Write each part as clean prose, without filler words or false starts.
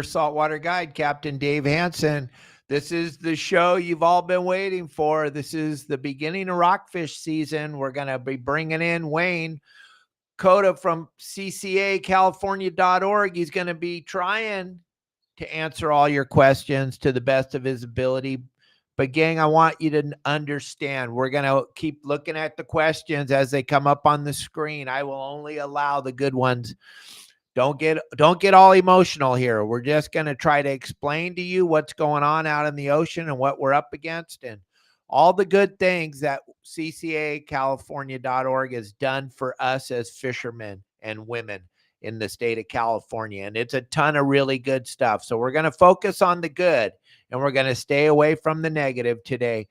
Saltwater guide, Captain Dave Hansen. This is the show you've all been waiting for. This is the beginning of rockfish season. We're going to be bringing in Wayne Kotow from CCA California.org. He's going to be trying to answer all your questions to the best of his ability. But gang, I want you to understand, we're going to keep looking at the questions as they come up on the screen. I will only allow the good ones. Don't get all emotional here. We're just going to try to explain to you what's going on out in the ocean and what we're up against and all the good things that CCACalifornia.org has done for us as fishermen and women in the state of California. And it's a ton of really good stuff. So we're going to focus on the good and we're going to stay away from the negative today.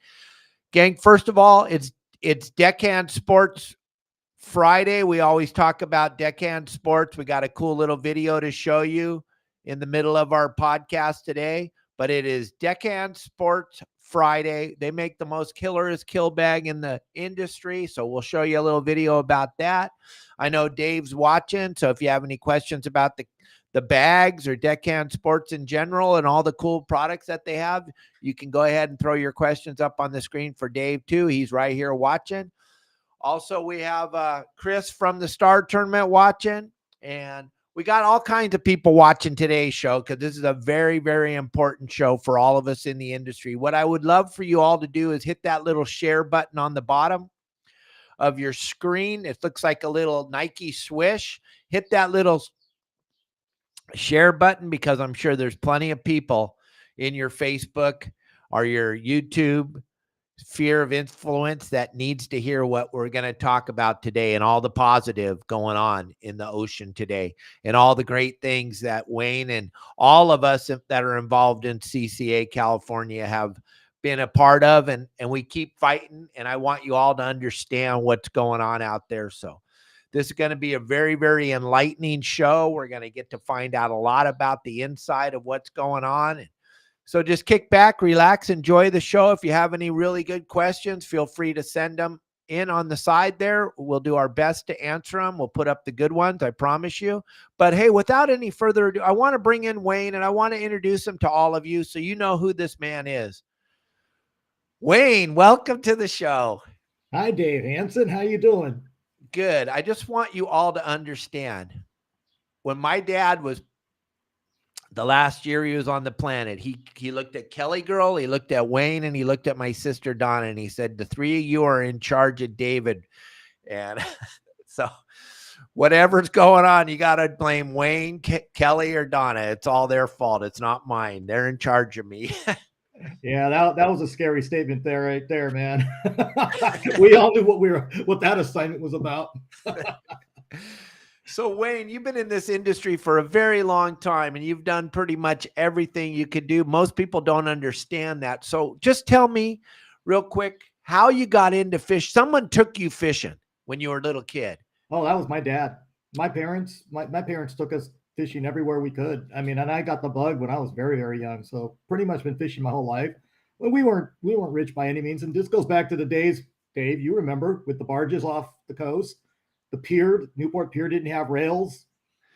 Gang, first of all, it's Deckhand Sports Friday. We always talk about Deckhand Sports. We got a cool little video to show you in the middle of our podcast today, but it is Deckhand Sports Friday. They make the most killerest kill bag in the industry, so we'll show you a little video about that. I know Dave's watching, so if you have any questions about the bags or Deckhand Sports in general and all the cool products that they have, you can go ahead and throw your questions up on the screen for Dave too. He's right here watching. Also, we have Chris from the Star Tournament watching, and we got all kinds of people watching today's show because this is a very, very important show for all of us in the industry. What I would love for you all to do is hit that little share button on the bottom of your screen. It looks like a little Nike swish. Hit that little share button because I'm sure there's plenty of people in your Facebook or your YouTube sphere of influence that needs to hear what we're going to talk about today and all the positive going on in the ocean today and all the great things that Wayne and all of us that are involved in CCA California have been a part of, and we keep fighting, and I want you all to understand what's going on out there. So this is going to be a very, very enlightening show. We're going to get to find out a lot about the inside of what's going on. So just kick back, relax, enjoy the show. If you have any really good questions, feel free to send them in on the side there. We'll do our best to answer them. We'll put up the good ones, I promise you. But hey, without any further ado, I want to bring in Wayne, and I want to introduce him to all of you so you know who this man is. Wayne, welcome to the show. Hi, Dave Hansen. How you doing? Good. I just want you all to understand, when my dad was the last year he was on the planet, he looked at Kelly Girl, he looked at Wayne, and he looked at my sister Donna, and he said, the three of you are in charge of David. And so whatever's going on, you got to blame Wayne, Kelly, or Donna. It's all their fault. It's not mine. They're in charge of me. Yeah, that was a scary statement there, right there, man. We all knew what that assignment was about. So Wayne, you've been in this industry for a very long time and you've done pretty much everything you could do. Most people don't understand that. So just tell me real quick how you got into fish. Someone took you fishing when you were a little kid. Oh, that was my dad. My parents took us fishing everywhere we could. I mean, and I got the bug when I was very, very young. So pretty much been fishing my whole life. But we weren't rich by any means. And this goes back to the days, Dave, you remember, with the barges off the coast. The pier, Newport Pier, didn't have rails.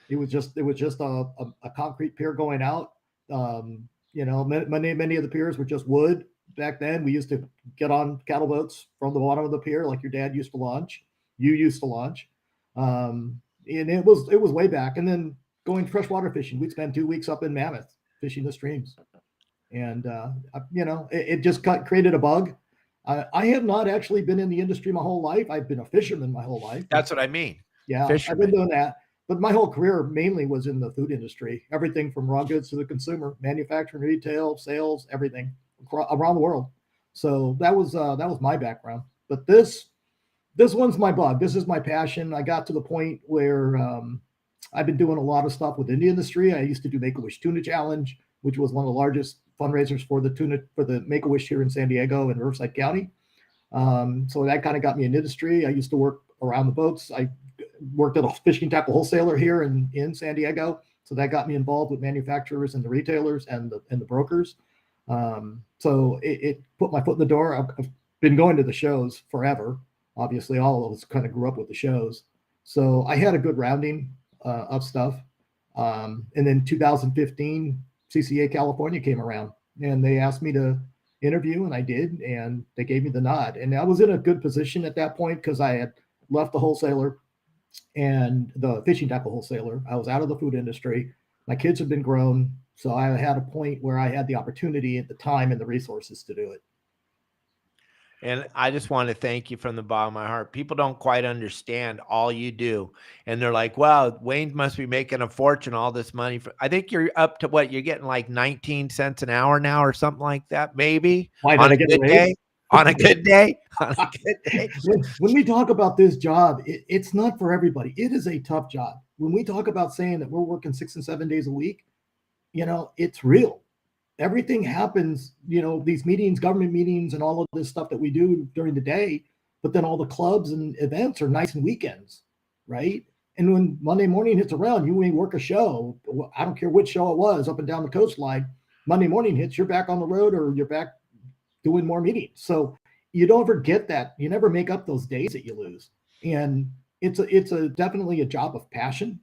It was just a concrete pier going out. Many of the piers were just wood. Back then, we used to get on cattle boats from the bottom of the pier, like your dad used to launch. You used to launch, and it was way back. And then going freshwater fishing, we'd spend 2 weeks up in Mammoth fishing the streams, and it just created a bug. I have not actually been in the industry my whole life. I've been a fisherman my whole life. That's what I mean. Yeah, fisherman. I've been doing that. But my whole career mainly was in the food industry, everything from raw goods to the consumer, manufacturing, retail, sales, everything around the world. So that was my background. But this one's my bug. This is my passion. I got to the point where I've been doing a lot of stuff within the industry. I used to do Make-A-Wish Tuna Challenge, which was one of the largest fundraisers for the Make-A-Wish here in San Diego and Riverside County. So that kind of got me in industry. I used to work around the boats. I worked at a fishing tackle wholesaler here in San Diego. So that got me involved with manufacturers and the retailers and the brokers. So it put my foot in the door. I've been going to the shows forever. Obviously, all of us kind of grew up with the shows. So I had a good rounding of stuff. And then 2015, CCA California came around and they asked me to interview, and I did, and they gave me the nod. And I was in a good position at that point because I had left the wholesaler and the fishing tackle wholesaler. I was out of the food industry. My kids had been grown. So I had a point where I had the opportunity at the time and the resources to do it. And I just want to thank you from the bottom of my heart. People don't quite understand all you do. And they're like, wow, Wayne must be making a fortune, all this money. I think you're up to what? You're getting like 19 cents an hour now or something like that, maybe. Why, on did I a get good a day. raise? On a good day. On a good day. When we talk about this job, it's not for everybody. It is a tough job. When we talk about saying that we're working 6 and 7 days a week, it's real. Everything happens, these meetings, government meetings, and all of this stuff that we do during the day, but then all the clubs and events are nights and weekends, right? And when Monday morning hits around, you may work a show. I don't care which show it was, up and down the coastline. Monday morning hits, you're back on the road or you're back doing more meetings. So you don't ever get that. You never make up those days that you lose. And it's definitely a job of passion.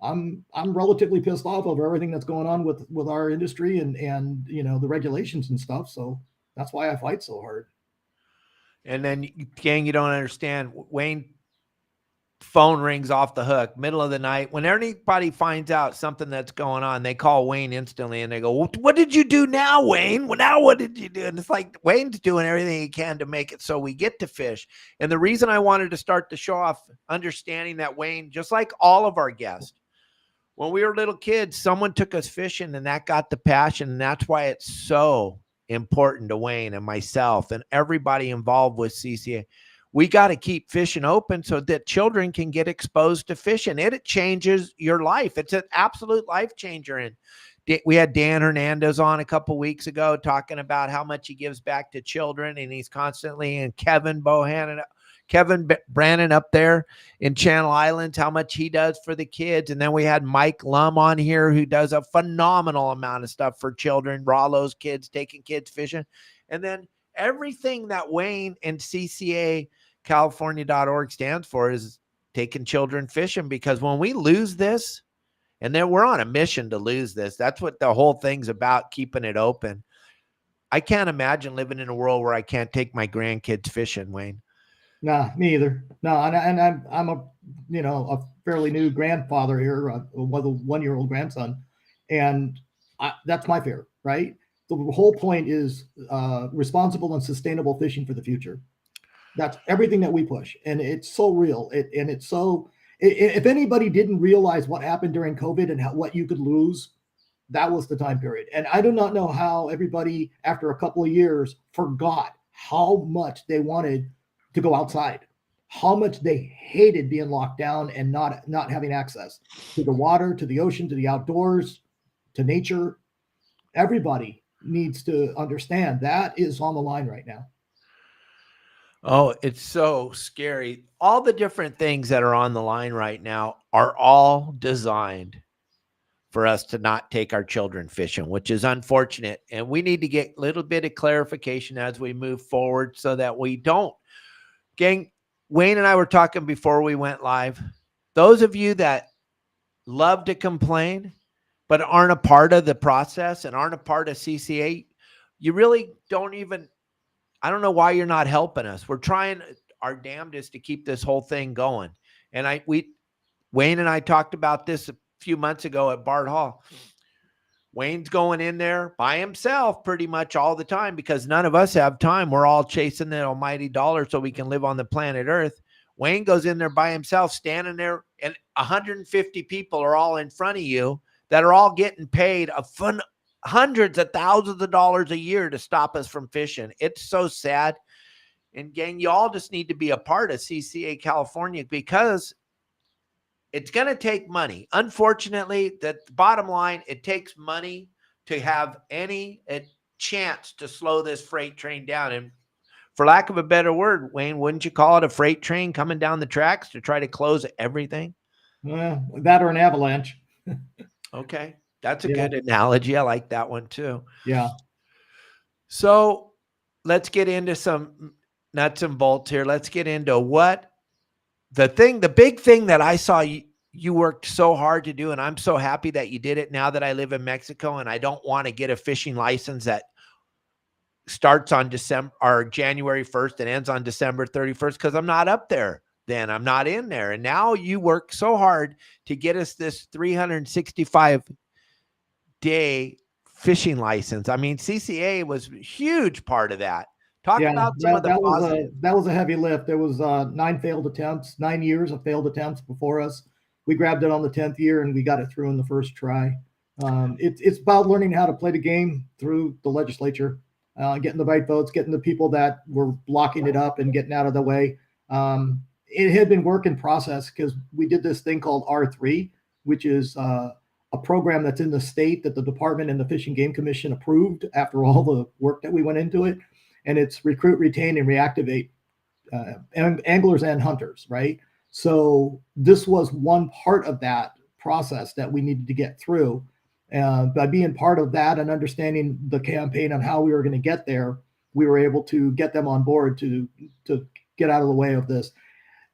I'm relatively pissed off over everything that's going on with our industry and the regulations and stuff. So that's why I fight so hard. And then, gang, you don't understand. Wayne phone rings off the hook, middle of the night. When anybody finds out something that's going on, they call Wayne instantly and they go, what did you do now, Wayne? Well, now what did you do? And it's like Wayne's doing everything he can to make it so we get to fish. And the reason I wanted to start the show off understanding that Wayne, just like all of our guests, when we were little kids, someone took us fishing and that got the passion. And that's why it's so important to Wayne and myself and everybody involved with CCA. We got to keep fishing open so that children can get exposed to fishing. It changes your life. It's an absolute life changer. And we had Dan Hernandez on a couple of weeks ago talking about how much he gives back to children. And he's constantly, and Kevin Brannon up there in Channel Islands, how much he does for the kids. And then we had Mike Lum on here who does a phenomenal amount of stuff for children, Rollo's kids, taking kids fishing. And then everything that Wayne and CCA California.org stands for is taking children fishing, because when we lose this, and then we're on a mission to lose this, that's what the whole thing's about, keeping it open. I can't imagine living in a world where I can't take my grandkids fishing, Wayne. Nah, me either. No, and I'm a fairly new grandfather here, with a 1-year-old grandson, and that's my fear, right? The whole point is responsible and sustainable fishing for the future. That's everything that we push, and it's so real. It's so. If anybody didn't realize what happened during COVID and what you could lose, that was the time period. And I do not know how everybody, after a couple of years, forgot how much they wanted to go outside, how much they hated being locked down and not having access to the water, to the ocean, to the outdoors, to nature. Everybody needs to understand that is on the line right now. Oh, it's so scary. All the different things that are on the line right now are all designed for us to not take our children fishing, which is unfortunate. And we need to get a little bit of clarification as we move forward so that we don't. Gang, Wayne and I were talking before we went live. Those of you that love to complain but aren't a part of the process and aren't a part of CCA, you really don't even, I don't know why you're not helping us. We're trying our damnedest to keep this whole thing going. And Wayne and I talked about this a few months ago at Bart Hall. Wayne's going in there by himself pretty much all the time because none of us have time. We're all chasing the almighty dollar so we can live on the planet Earth. Wayne goes in there by himself, standing there, and 150 people are all in front of you that are all getting paid hundreds of thousands of dollars a year to stop us from fishing. It's so sad. And gang, you all just need to be a part of CCA California because it's going to take money. Unfortunately, the bottom line, it takes money to have any chance to slow this freight train down. And for lack of a better word, Wayne, wouldn't you call it a freight train coming down the tracks to try to close everything? That or an avalanche. Okay. That's a good analogy. I like that one too. Yeah. So let's get into some nuts and bolts here. Let's get into the big thing that I saw you worked so hard to do, and I'm so happy that you did it now that I live in Mexico and I don't want to get a fishing license that starts on December or January 1st and ends on December 31st because I'm not up there. Then I'm not in there. And now you work so hard to get us this 365-day fishing license. I mean, CCA was a huge part of that. Talk Yeah, about some of the positives. that was a heavy lift. There was 9 failed attempts, 9 years of failed attempts before us. We grabbed it on the 10th year and we got it through in the first try. It's about learning how to play the game through the legislature, getting the right votes, getting the people that were blocking it up and getting out of the way. It had been work in process because we did this thing called R3, which is a program that's in the state that the department and the Fish and Game Commission approved after all the work that we went into it. And it's recruit, retain, and reactivate anglers and hunters, right? So this was one part of that process that we needed to get through. By being part of that and understanding the campaign on how we were going to get there, we were able to get them on board to get out of the way of this.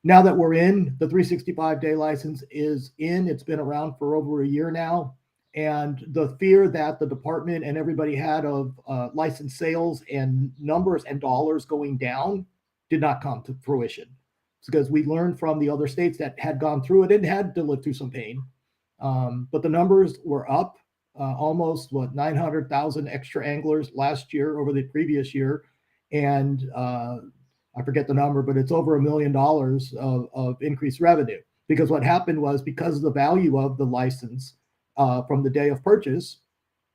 Now that we're in, the 365-day license is in. It's been around for over a year now. And the fear that the department and everybody had of license sales and numbers and dollars going down did not come to fruition. It's because we learned from the other states that had gone through it and had to live through some pain. But the numbers were up almost 900,000 extra anglers last year over the previous year. And I forget the number, but it's over $1 million of increased revenue. Because what happened was because of the value of the license, from the day of purchase,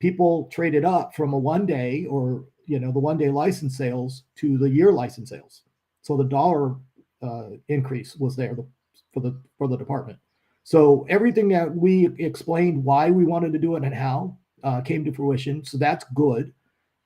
people traded up from a 1 day or the 1 day license sales to the year license sales. So the dollar increase was there for the department. So everything that we explained why we wanted to do it and how came to fruition. So that's good.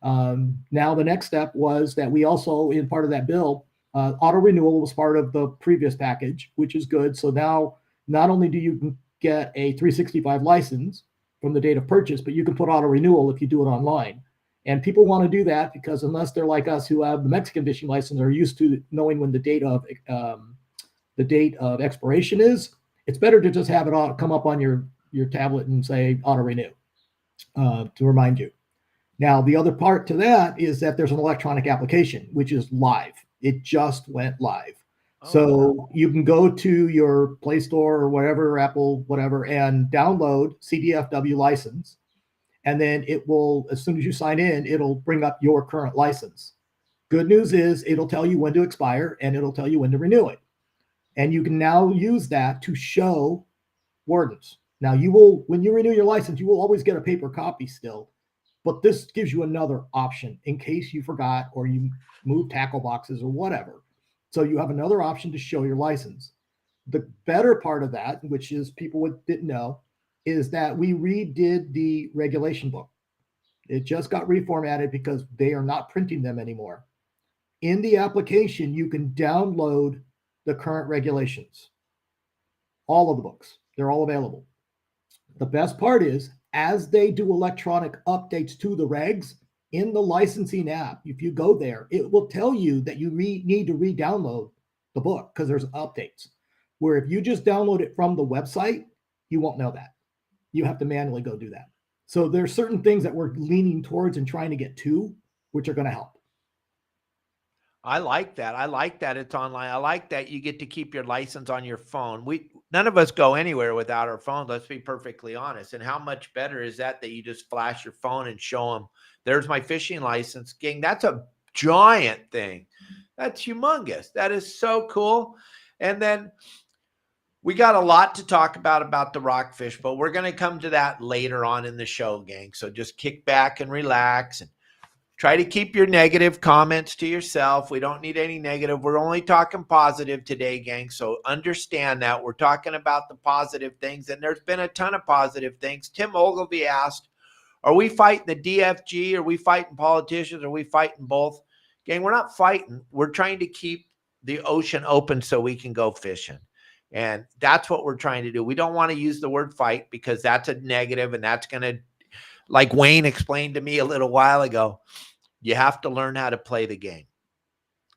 Now the next step was that we also, in part of that bill, auto renewal was part of the previous package, which is good. So now not only do you get a 365 license from the date of purchase, but you can put auto renewal if you do it online. And people want to do that because unless they're like us who have the Mexican fishing license are used to knowing when the date of expiration is, it's better to just have it come up on your tablet and say auto renew to remind you. Now, the other part to that is that there's an electronic application, which is live. It just went live. So you can go to your Play Store or whatever, Apple, whatever, and download CDFW license. And then it will, as soon as you sign in, it'll bring up your current license. Good news is it'll tell you when to expire and it'll tell you when to renew it. And you can now use that to show wardens. Now you will, when you renew your license, you will always get a paper copy still, but this gives you another option in case you forgot or you moved tackle boxes or whatever. So you have another option to show your license. The better part of that, which is people didn't know, is that we redid the regulation book. It just got reformatted because they are not printing them anymore. In the application, you can download the current regulations. All of the books, they're all available. The best part is, as they do electronic updates to the regs, in the licensing app, if you go there, it will tell you that you need to re-download the book because there's updates. Where if you just download it from the website, you won't know that. You have to manually go do that. So there's certain things that we're leaning towards and trying to get to, which are going to help. I like that. I like that it's online. I like that you get to keep your license on your phone. None of us go anywhere without our phone. Let's be perfectly honest. And how much better is that you just flash your phone and show them, there's my fishing license. Gang, that's a giant thing. That's humongous. That is so cool. And then we got a lot to talk about the rockfish, but we're going to come to that later on in the show, gang. So just kick back and relax and try to keep your negative comments to yourself. We don't need any negative. We're only talking positive today, gang. So understand that we're talking about the positive things, and there's been a ton of positive things. Tim Ogilvy asked, are we fighting the DFG? Are we fighting politicians? Are we fighting both? Gang, we're not fighting. We're trying to keep the ocean open so we can go fishing. And that's what we're trying to do. We don't want to use the word fight because that's a negative, and that's going to, like Wayne explained to me a little while ago, you have to learn how to play the game.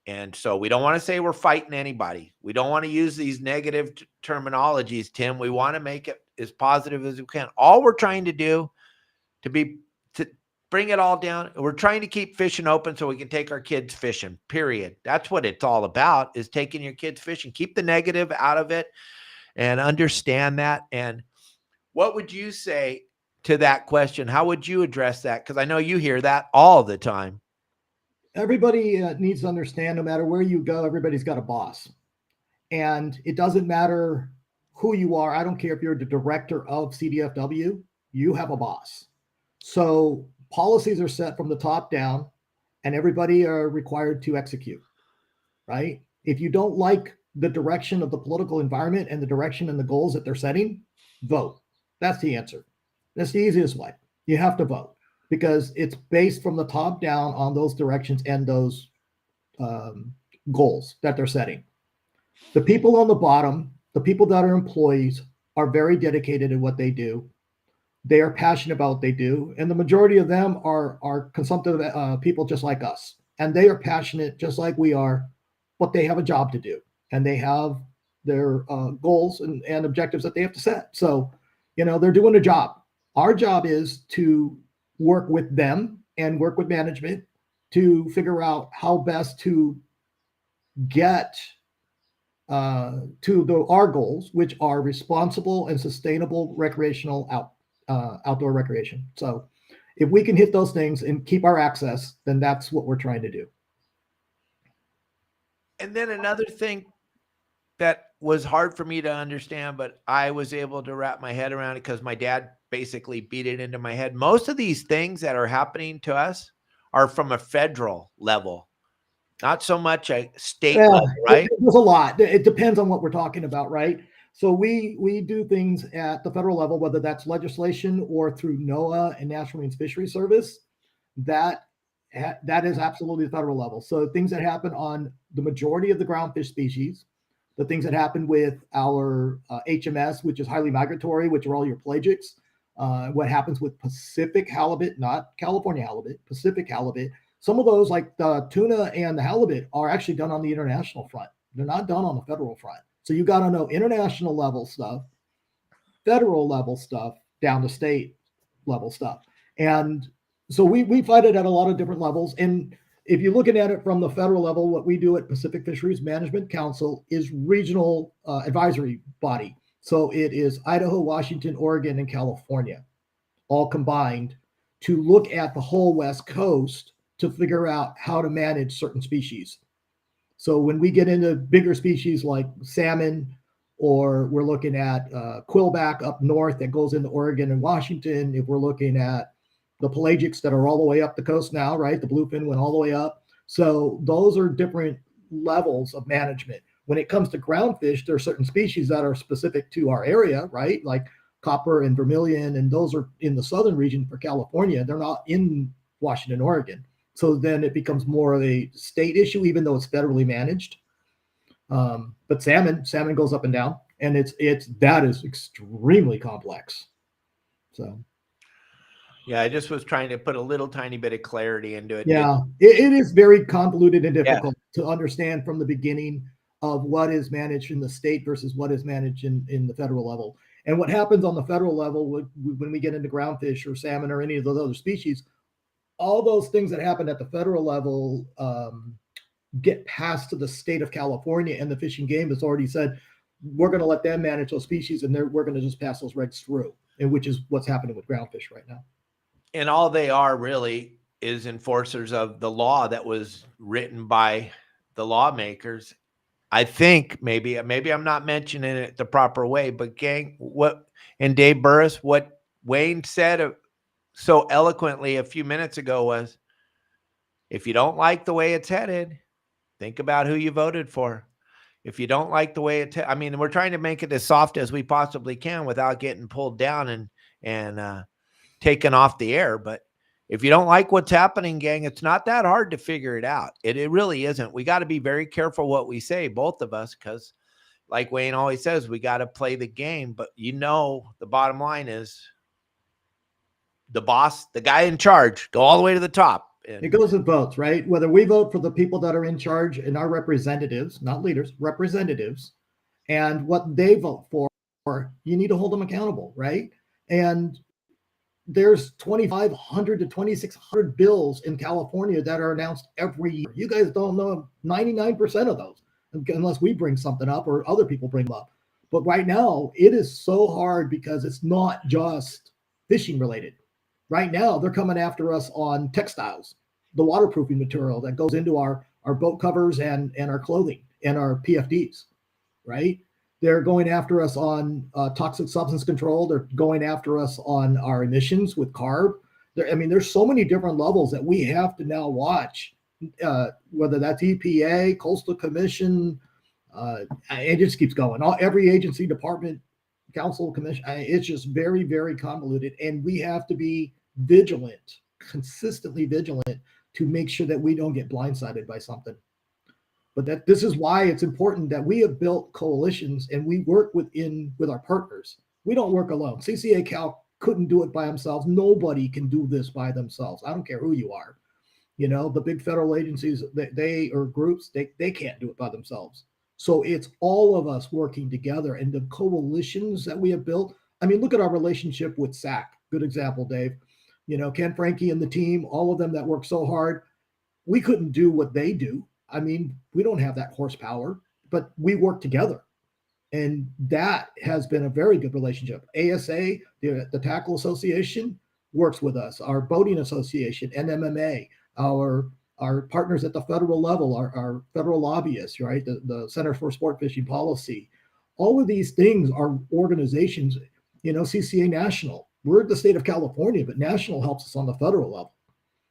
And so we don't want to say we're fighting anybody. We don't want to use these negative terminologies, Tim. We want to make it as positive as we can. All we're trying to do to bring it all down, we're trying to keep fishing open so we can take our kids fishing, period. That's what it's all about, is taking your kids fishing. Keep the negative out of it and understand that. And what would you say to that question? How would you address that? Because I know you hear that all the time. Everybody needs to understand, no matter where you go, everybody's got a boss. And it doesn't matter who you are. I don't care if you're the director of CDFW, you have a boss. So policies are set from the top down, and everybody are required to execute, right? If you don't like the direction of the political environment and the direction and the goals that they're setting, vote. That's the answer. That's the easiest way. You have to vote, because it's based from the top down on those directions and those goals that they're setting. The people on the bottom, the people that are employees, are very dedicated in what they do. They are passionate about what they do. And the majority of them are consumptive people just like us. And they are passionate just like we are, but they have a job to do. And they have their goals and objectives that they have to set. So, they're doing a job. Our job is to work with them and work with management to figure out how best to get to our goals, which are responsible and sustainable recreational outdoor recreation. So if we can hit those things and keep our access, then that's what we're trying to do. And then another thing that was hard for me to understand, but I was able to wrap my head around it because my dad basically beat it into my head. Most of these things that are happening to us are from a federal level, not so much a state level, right? There's a lot. It depends on what we're talking about, right? So we do things at the federal level, whether that's legislation or through NOAA and National Marine Fisheries Service. That is absolutely the federal level. So things that happen on the majority of the groundfish species, the things that happen with our HMS, which is highly migratory, which are all your pelagics, what happens with Pacific halibut, not California halibut, Pacific halibut. Some of those, like the tuna and the halibut, are actually done on the international front. They're not done on the federal front. So you got to know international level stuff, federal level stuff, down to state level stuff. And so we fight it at a lot of different levels. And if you're looking at it from the federal level, what we do at Pacific Fisheries Management Council is regional advisory body. So it is Idaho, Washington, Oregon, and California, all combined to look at the whole West Coast to figure out how to manage certain species. So when we get into bigger species like salmon, or we're looking at quillback up north that goes into Oregon and Washington, if we're looking at the pelagics that are all the way up the coast now, right? The bluefin went all the way up. So those are different levels of management. When it comes to groundfish, there are certain species that are specific to our area, right? Like copper and vermilion, and those are in the southern region for California. They're not in Washington, Oregon. So then it becomes more of a state issue, even though it's federally managed. But salmon goes up and down, and that is extremely complex. So. Yeah, I just was trying to put a little tiny bit of clarity into it. Yeah, it is very convoluted and difficult to understand from the beginning of what is managed in the state versus what is managed in the federal level. And what happens on the federal level when we get into groundfish or salmon or any of those other species, all those things that happen at the federal level get passed to the state of California, and the Fish and Game has already said, we're going to let them manage those species, and we're going to just pass those regs through, and which is what's happening with groundfish right now. And all they are really is enforcers of the law that was written by the lawmakers. I think maybe I'm not mentioning it the proper way, but gang, and Dave Burris, what Wayne said so eloquently a few minutes ago was, if you don't like the way it's headed, think about who you voted for. If you don't like the way we're trying to make it as soft as we possibly can without getting pulled down and taken off the air. But if you don't like what's happening, gang, it's not that hard to figure it out. It really isn't. We got to be very careful what we say, both of us, because like Wayne always says, we got to play the game. But the bottom line is the boss, the guy in charge, go all the way to the top. It goes in votes, right? Whether we vote for the people that are in charge and our representatives, not leaders, representatives, and what they vote for, you need to hold them accountable, right? And there's 2,500 to 2,600 bills in California that are announced every year. You guys don't know 99% of those unless we bring something up or other people bring them up. But right now, it is so hard because it's not just fishing related. Right now, they're coming after us on textiles, the waterproofing material that goes into our boat covers and our clothing and our PFDs, right? They're going after us on toxic substance control. They're going after us on our emissions with CARB. There's so many different levels that we have to now watch, whether that's EPA, Coastal Commission. It just keeps going. Every agency, department, council, commission. It's just very, very convoluted. And we have to be vigilant, consistently vigilant to make sure that we don't get blindsided by something. But this is why it's important that we have built coalitions and we work with our partners. We don't work alone. CCA Cal couldn't do it by themselves. Nobody can do this by themselves. I don't care who you are. The big federal agencies, they or groups, they can't do it by themselves. So it's all of us working together, and the coalitions that we have built. Look at our relationship with SAC. Good example, Dave. Ken Frankie and the team, all of them that work so hard. We couldn't do what they do. We don't have that horsepower, but we work together. And that has been a very good relationship. ASA, the Tackle Association, works with us. Our Boating Association, NMMA, our partners at the federal level, our federal lobbyists, right? The Center for Sport Fishing Policy. All of these things are organizations, CCA National. We're the state of California, but National helps us on the federal level,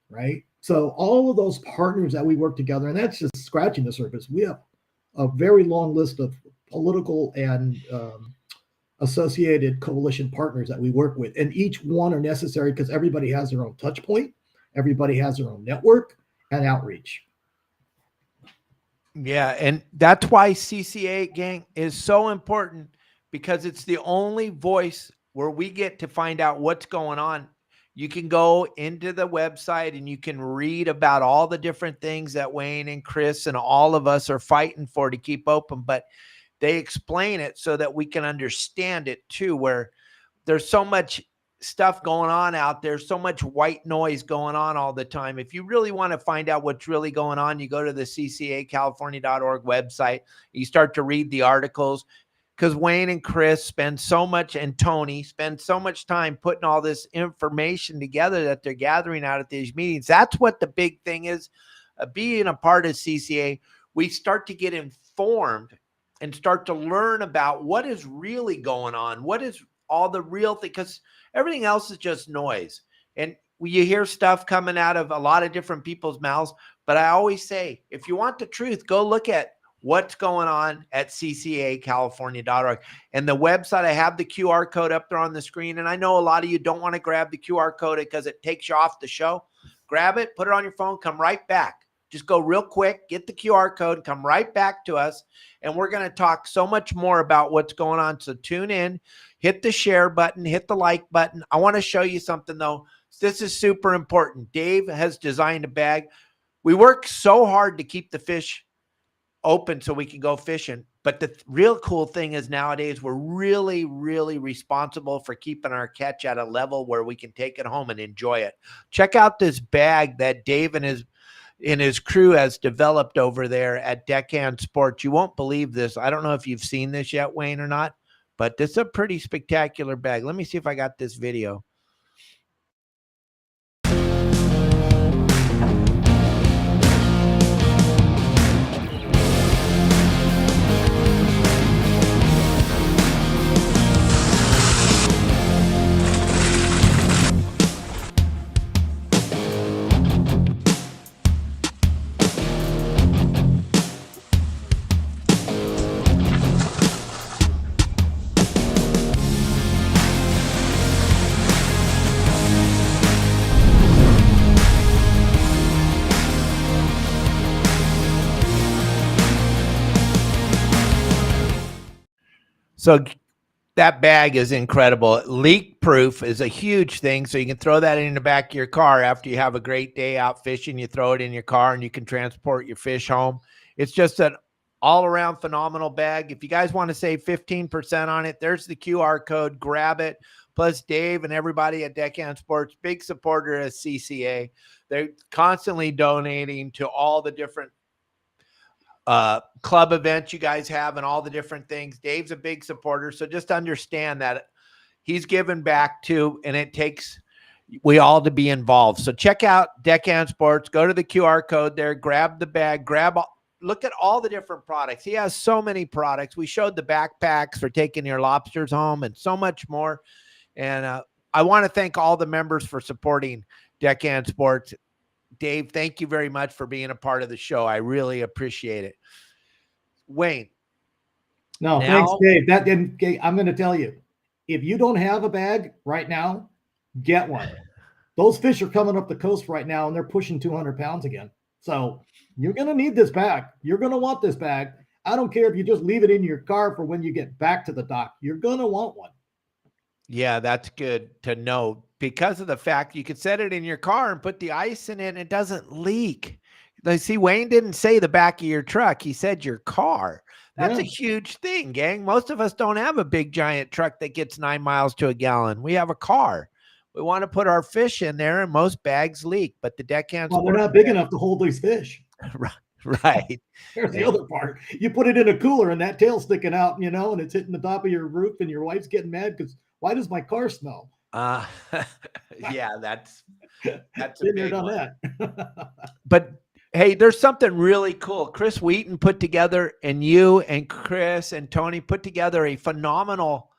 right? So all of those partners that we work together, and that's just scratching the surface. We have a very long list of political and associated coalition partners that we work with, and each one are necessary because everybody has their own touch point, everybody has their own network and outreach. Yeah, and that's why CCA, gang, is so important, because it's the only voice where we get to find out what's going on. You can go into the website and you can read about all the different things that Wayne and Chris and all of us are fighting for to keep open, but they explain it so that we can understand it too, where there's so much stuff going on out there, so much white noise going on all the time. If you really want to find out what's really going on, you go to the ccacalifornia.org website, you start to read the articles, because Wayne and Chris spend so much, and Tony spend so much time putting all this information together that they're gathering out at these meetings. That's what the big thing is. Being a part of CCA, we start to get informed and start to learn about what is really going on, what is all the real thing, because everything else is just noise. And you hear stuff coming out of a lot of different people's mouths, but I always say, if you want the truth, go look at what's going on at ccacalifornia.org. And the website, I have the QR code up there on the screen. And I know a lot of you don't want to grab the QR code because it takes you off the show. Grab it, put it on your phone, come right back. Just go real quick, get the QR code, come right back to us. And we're going to talk so much more about what's going on. So tune in, hit the share button, hit the like button. I want to show you something though. This is super important. Dave has designed a bag. We work so hard to keep the fish open so we can go fishing. But the real cool thing is nowadays we're really, really responsible for keeping our catch at a level where we can take it home and enjoy it. Check out this bag that Dave and his crew has developed over there at Deckhand Sports. You won't believe this. I don't know if you've seen this yet, Wayne, or not, but this is a pretty spectacular bag. Let me see if I got this video. So That bag is incredible. Leak proof is a huge thing. So you can throw that in the back of your car after you have a great day out fishing. You throw it in your car and you can transport your fish home. It's just an all around phenomenal bag. If you guys want to save 15% on it, there's the QR code. Grab it. Plus Dave and everybody at Deckhand Sports, big supporter of CCA. They're constantly donating to all the different club events you guys have and all the different things. Dave's a big supporter. So just understand that he's given back to, and it takes we all to be involved. So check out Deckhand Sports, go to the QR code there, grab the bag, look at all the different products. He has so many products. We showed the backpacks for taking your lobsters home and so much more. And I want to thank all the members for supporting Deckhand Sports. Dave, thank you very much for being a part of the show. I really appreciate it. Wayne. No, thanks, Dave. I'm going to tell you, if you don't have a bag right now, get one. Those fish are coming up the coast right now, and they're pushing 200 pounds again. So you're going to need this bag. You're going to want this bag. I don't care if you just leave it in your car for when you get back to the dock. You're going to want one. Yeah, that's good to know, because of the fact you could set it in your car and put the ice in it and it doesn't leak. See, Wayne didn't say the back of your truck. He said your car. That's a huge thing, gang. Most of us don't have a big giant truck that gets 9 miles to a gallon. We have a car. We want to put our fish in there, and most bags leak, but the Deckhand. Well, they're not big enough to hold these fish. Right. There's the other part. You put it in a cooler and that tail's sticking out, and it's hitting the top of your roof, and your wife's getting mad because why does my car smell? Yeah, that's a big one. That. But hey, there's something really cool. Chris Wheaton put together, and you and Chris and Tony put together a phenomenal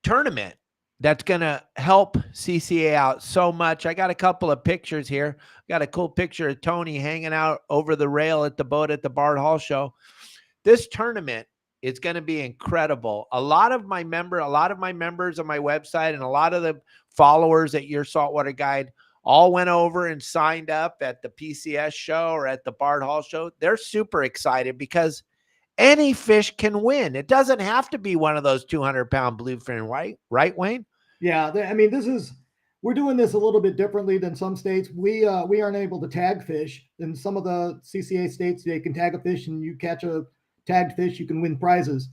tournament that's going to help CCA out so much. I got a couple of pictures here. Got a cool picture of Tony hanging out over the rail at the boat at the Bard Hall show. This tournament is going to be incredible. A lot of my members on my website and a lot of the followers at Your Saltwater Guide all went over and signed up at the PCS show or at the Bard Hall show. They're super excited because any fish can win. It doesn't have to be one of those 200-pound bluefin, right, Wayne? Yeah, I mean, we're doing this a little bit differently than some states. We aren't able to tag fish. In some of the CCA states, they can tag a fish, and you catch a tagged fish, you can win prizes.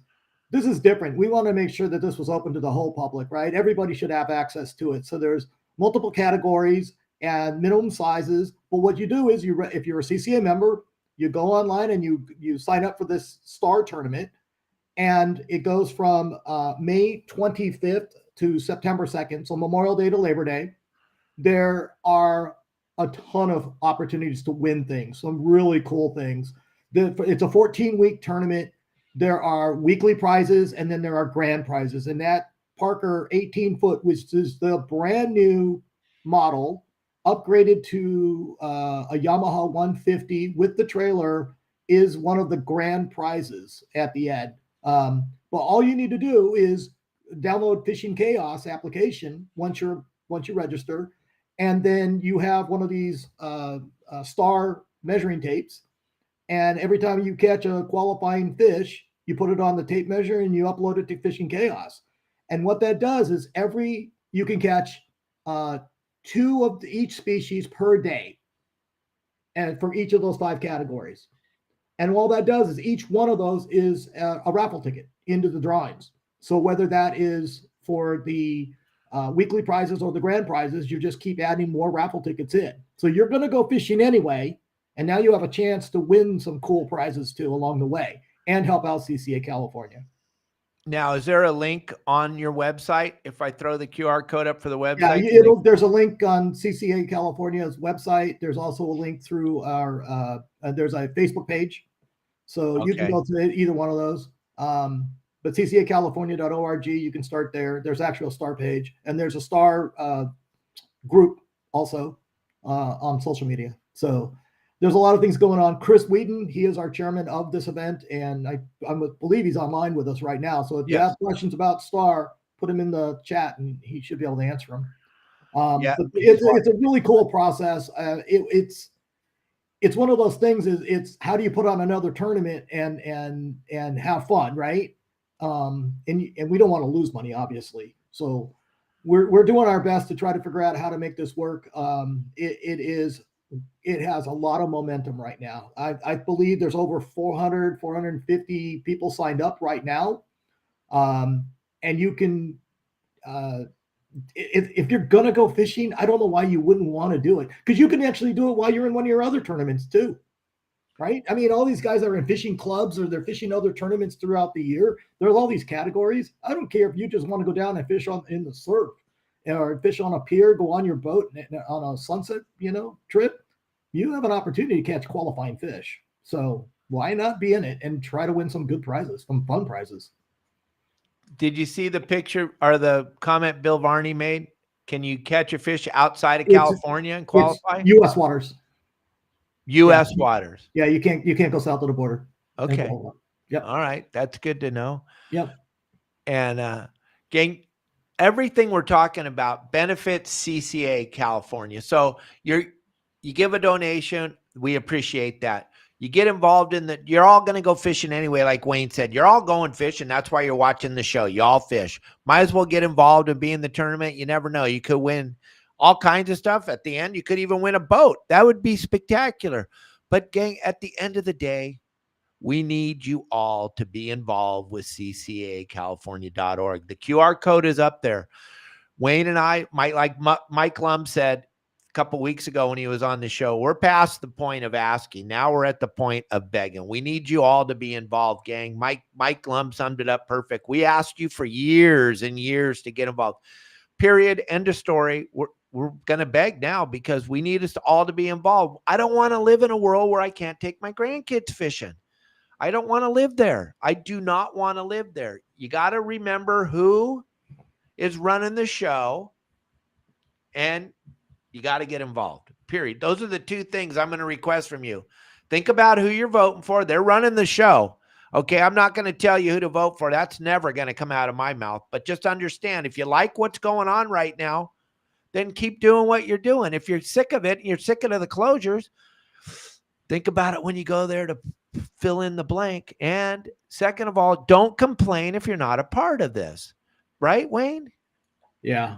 This is different. We want to make sure that this was open to the whole public, right? Everybody should have access to it. So there's multiple categories and minimum sizes. But what you do is if you're a CCA member, you go online and you sign up for this star tournament, and it goes from May 25th to September 2nd, so Memorial Day to Labor Day. There are a ton of opportunities to win things, some really cool things. It's a 14-week tournament. There are weekly prizes, and then there are grand prizes. And that Parker 18-foot, which is the brand new model, upgraded to a Yamaha 150 with the trailer, is one of the grand prizes at the end. But all you need to do is download Fishing Chaos application once you register, and then you have one of these star measuring tapes, and every time you catch a qualifying fish, you put it on the tape measure and you upload it to Fishing Chaos. And what that does is you can catch 2 of each species per day, and from each of those 5 categories. And all that does is each one of those is a raffle ticket into the drawings. So whether that is for the weekly prizes or the grand prizes, you just keep adding more raffle tickets in. So you're going to go fishing anyway, and now you have a chance to win some cool prizes too along the way and help out CCA California. Now, is there a link on your website if I throw the QR code up for the website? Yeah, there's a link on CCA California's website. There's also a link through our there's a Facebook page. So you can go to either one of those. But ccacalifornia.org, you can start there. There's actually a star page, and there's a star group also on social media. So there's a lot of things going on. Chris Wheaton, he is our chairman of this event, and I believe he's online with us right now. So if you have questions about Star, put him in the chat, and he should be able to answer them. But it's a really cool process. It's one of those things. It's how do you put on another tournament and have fun, right? and we don't want to lose money, obviously. So we're doing our best to try to figure out how to make this work. It has a lot of momentum right now. I believe there's over 450 people signed up right now. And you can, if you're going to go fishing, I don't know why you wouldn't want to do it, because you can actually do it while you're in one of your other tournaments too. Right? I mean, all these guys are in fishing clubs or they're fishing other tournaments throughout the year. There's all these categories. I don't care if you just want to go down and fish in the surf or fish on a pier, go on your boat on a sunset, trip. You have an opportunity to catch qualifying fish. So why not be in it and try to win some good prizes, some fun prizes? Did you see the picture or the comment Bill Varney made? Can you catch a fish outside of California and qualify? U.S. waters. U.S. waters. Yeah, you can't go south of the border. Okay. Yep. All right. That's good to know. Yep. And gang, everything we're talking about benefits CCA California. So you give a donation, we appreciate that. You get involved in you're all going to go fishing anyway, like Wayne said. You're all going fishing. That's why you're watching the show. You all fish. Might as well get involved and be in the tournament. You never know. You could win all kinds of stuff. At the end, you could even win a boat. That would be spectacular. But gang, at the end of the day, we need you all to be involved with ccacalifornia.org. The QR code is up there. Wayne and I, Mike Lum said a couple weeks ago when he was on the show, we're past the point of asking. Now we're at the point of begging. We need you all to be involved, gang. Mike Lum summed it up perfect. We asked you for years and years to get involved. Period. End of story. We're going to beg now because we need us all to be involved. I don't want to live in a world where I can't take my grandkids fishing. I don't want to live there. I do not want to live there. You got to remember who is running the show, and you got to get involved. Period. Those are the two things I'm going to request from you. Think about who you're voting for. They're running the show. Okay, I'm not going to tell you who to vote for. That's never going to come out of my mouth. But just understand, if you like what's going on right now, then keep doing what you're doing. If you're sick of it and you're sick of the closures, think about it when you go there to fill in the blank. And second of all, don't complain if you're not a part of this. Right, Wayne? Yeah.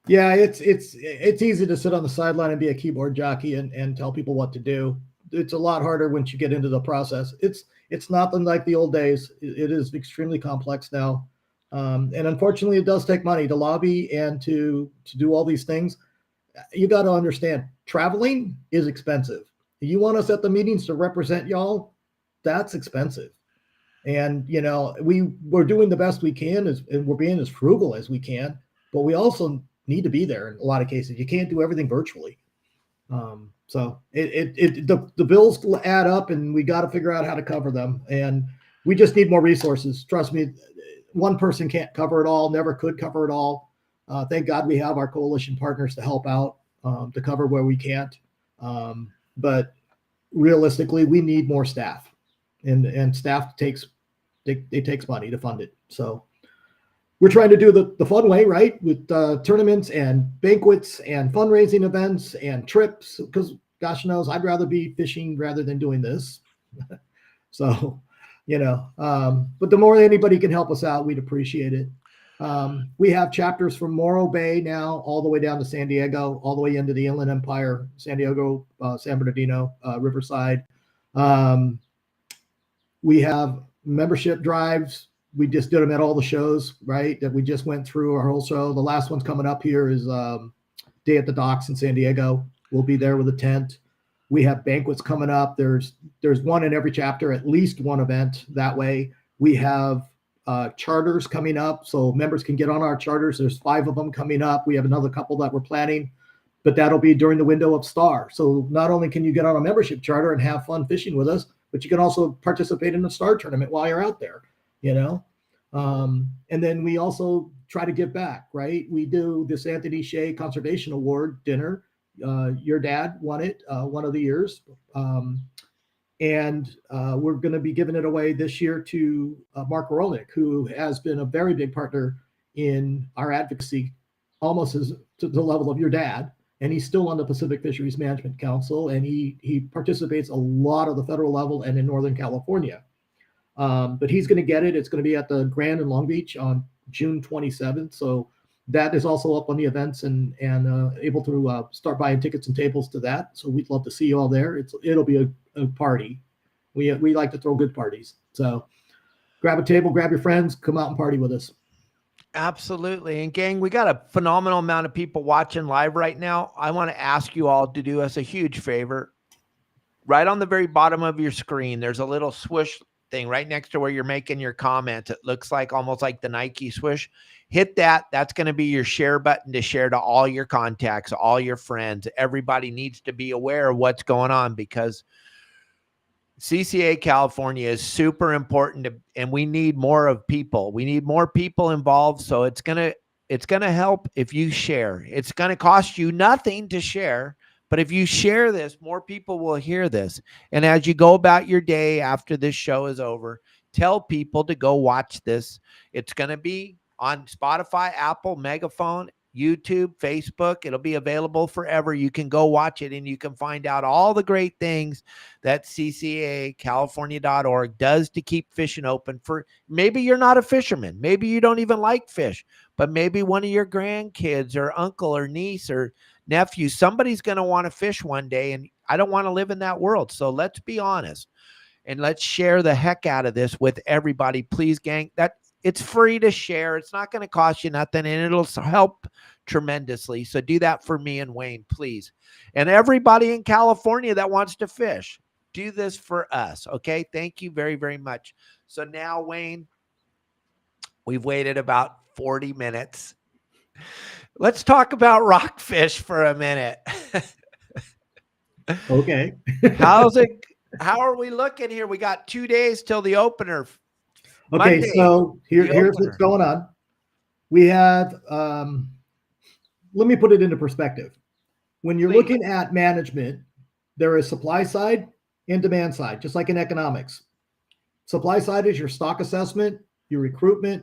Yeah, it's easy to sit on the sideline and be a keyboard jockey and tell people what to do. It's a lot harder once you get into the process. It's nothing like the old days. It is extremely complex now. And unfortunately, it does take money to lobby and to do all these things. You got to understand, traveling is expensive. You want us at the meetings to represent y'all, that's expensive. And, we're doing the best we can, and we're being as frugal as we can, but we also need to be there in a lot of cases. You can't do everything virtually. So the bills add up, and we got to figure out how to cover them. And we just need more resources. Trust me, one person can't cover it all, never could cover it all. Thank God we have our coalition partners to help out, to cover where we can't. But realistically, we need more staff, and staff takes money to fund it. So we're trying to do the fun way, right? With tournaments and banquets and fundraising events and trips, because gosh knows, I'd rather be fishing rather than doing this. So, but the more anybody can help us out, we'd appreciate it. We have chapters from Morro Bay now all the way down to San Diego, all the way into the Inland Empire, San Diego, San Bernardino, Riverside. We have membership drives. We just did them at all the shows, right? That we just went through our whole show. The last one's coming up here is Day at the Docks in San Diego. We'll be there with a tent. We have banquets coming up. There's one in every chapter, at least one event that way. We have charters coming up, so members can get on our charters. There's 5 of them coming up. We have another couple that we're planning, but that'll be during the window of Star. So not only can you get on a membership charter and have fun fishing with us, but you can also participate in a Star tournament while you're out there, And then we also try to give back, right? We do this Anthony Shea Conservation Award dinner. Your dad won it one of the years. And we're going to be giving it away this year to Mark Rolick, who has been a very big partner in our advocacy, almost as to the level of your dad. And he's still on the Pacific Fisheries Management Council, and he participates a lot of the federal level and in Northern California. But he's going to get it. It's going to be at the Grand in Long Beach on June 27th. So that is also up on the events and able to start buying tickets and tables to that. So we'd love to see you all there. It'll be a party. We like to throw good parties. So grab a table, grab your friends, come out and party with us. Absolutely. And gang, we got a phenomenal amount of people watching live right now. I want to ask you all to do us a huge favor. Right on the very bottom of your screen, there's a little swoosh thing right next to where you're making your comments. It looks like almost like the Nike swoosh. Hit that. That's going to be your share button to share to all your contacts, all your friends. Everybody needs to be aware of what's going on because CCA California is super important and we need more of people. We need more people involved. So it's going to help if you share. It's going to cost you nothing to share, but if you share this, more people will hear this. And as you go about your day after this show is over, tell people to go watch this. It's going to be on Spotify, Apple, Megaphone, YouTube, Facebook. It'll be available forever. You can go watch it and you can find out all the great things that CCACalifornia.org does to keep fishing open. For maybe you're not a fisherman. Maybe you don't even like fish, but maybe one of your grandkids or uncle or niece or nephew, somebody's going to want to fish one day. And I don't want to live in that world. So let's be honest and let's share the heck out of this with everybody. Please, gang, that it's free to share. It's not going to cost you nothing and it'll help tremendously. So do that for me and Wayne, please. And everybody in California that wants to fish, do this for us. Okay. Thank you very, very much. So now, Wayne, we've waited about 40 minutes. Let's talk about rockfish for a minute. Okay. How's it? How are we looking here? We got 2 days till the opener. Okay, Monday, so here's what's going on. We have, let me put it into perspective. When you're looking at management, there is supply side and demand side, just like in economics. Supply side is your stock assessment, your recruitment,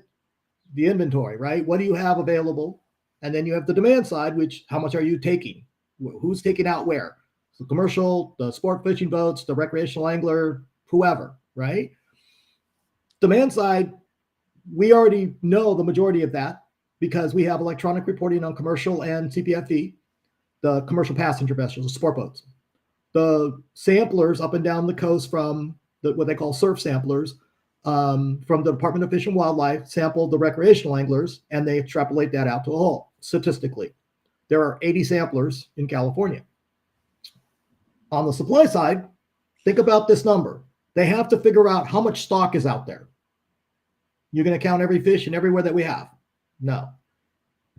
the inventory, right? What do you have available? And then you have the demand side, which how much are you taking? Who's taking out where? The commercial, the sport fishing boats, the recreational angler, whoever, right? Demand side, we already know the majority of that because we have electronic reporting on commercial and CPFE, the commercial passenger vessels, the sport boats. The samplers up and down the coast from what they call surf samplers from the Department of Fish and Wildlife sample the recreational anglers, and they extrapolate that out to a whole. Statistically, there are 80 samplers in California. On the supply side, think about this number. They have to figure out how much stock is out there. You're going to count every fish and everywhere that we have? No.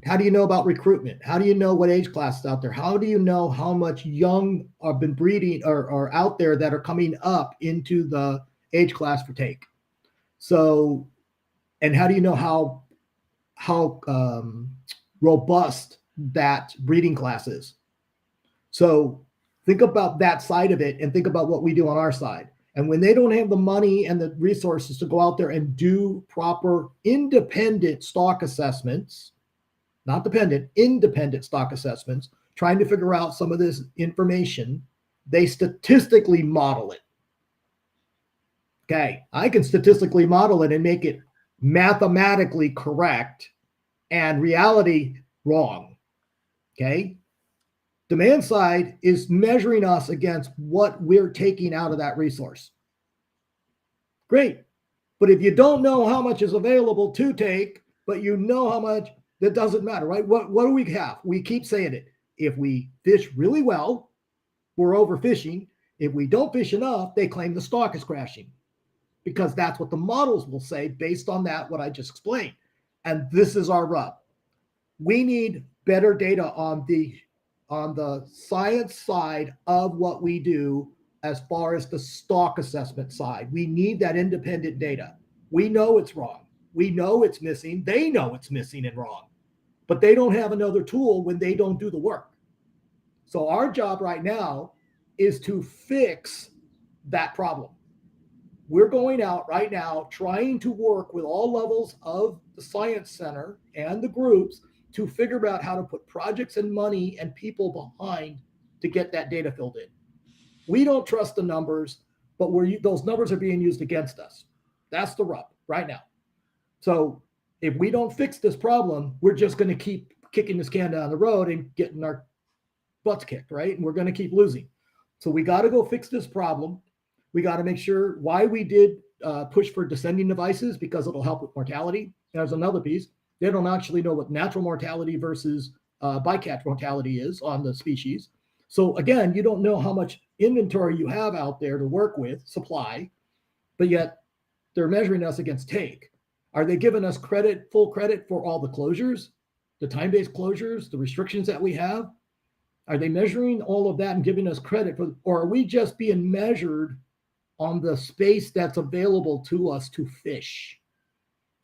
How do you know about recruitment? How do you know what age class is out there? How do you know how much young have been breeding or out there that are coming up into the age class for take? So, and how do you know how robust that breeding class is? So think about that side of it and think about what we do on our side. And when they don't have the money and the resources to go out there and do proper independent stock assessments, not dependent, independent stock assessments, trying to figure out some of this information, they statistically model it. Okay, I can statistically model it and make it mathematically correct and reality wrong. Okay, demand side is measuring us against what we're taking out of that resource. Great. But if you don't know how much is available to take, but you know how much, that doesn't matter, right? What do we have? We keep saying it. If we fish really well, we're overfishing. If we don't fish enough, they claim the stock is crashing because that's what the models will say based on that, what I just explained. And this is our rub. We need better data on the science side of what we do as far as the stock assessment side. We need that independent data. We know it's wrong. We know it's missing. They know it's missing and wrong, but they don't have another tool when they don't do the work. So our job right now is to fix that problem. We're going out right now trying to work with all levels of the Science Center and the groups to figure out how to put projects and money and people behind to get that data filled in. We don't trust the numbers, but those numbers are being used against us. That's the rub right now. So if we don't fix this problem, we're just going to keep kicking this can down the road and getting our butts kicked, right? And we're going to keep losing. So we got to go fix this problem. We got to make sure why we did push for descending devices, because it'll help with mortality. There's another piece. They don't actually know what natural mortality versus bycatch mortality is on the species. So again, you don't know how much inventory you have out there to work with, supply, but yet they're measuring us against take. Are they giving us credit, full credit for all the closures, the time-based closures, the restrictions that we have? Are they measuring all of that and giving us credit for, or are we just being measured on the space that's available to us to fish?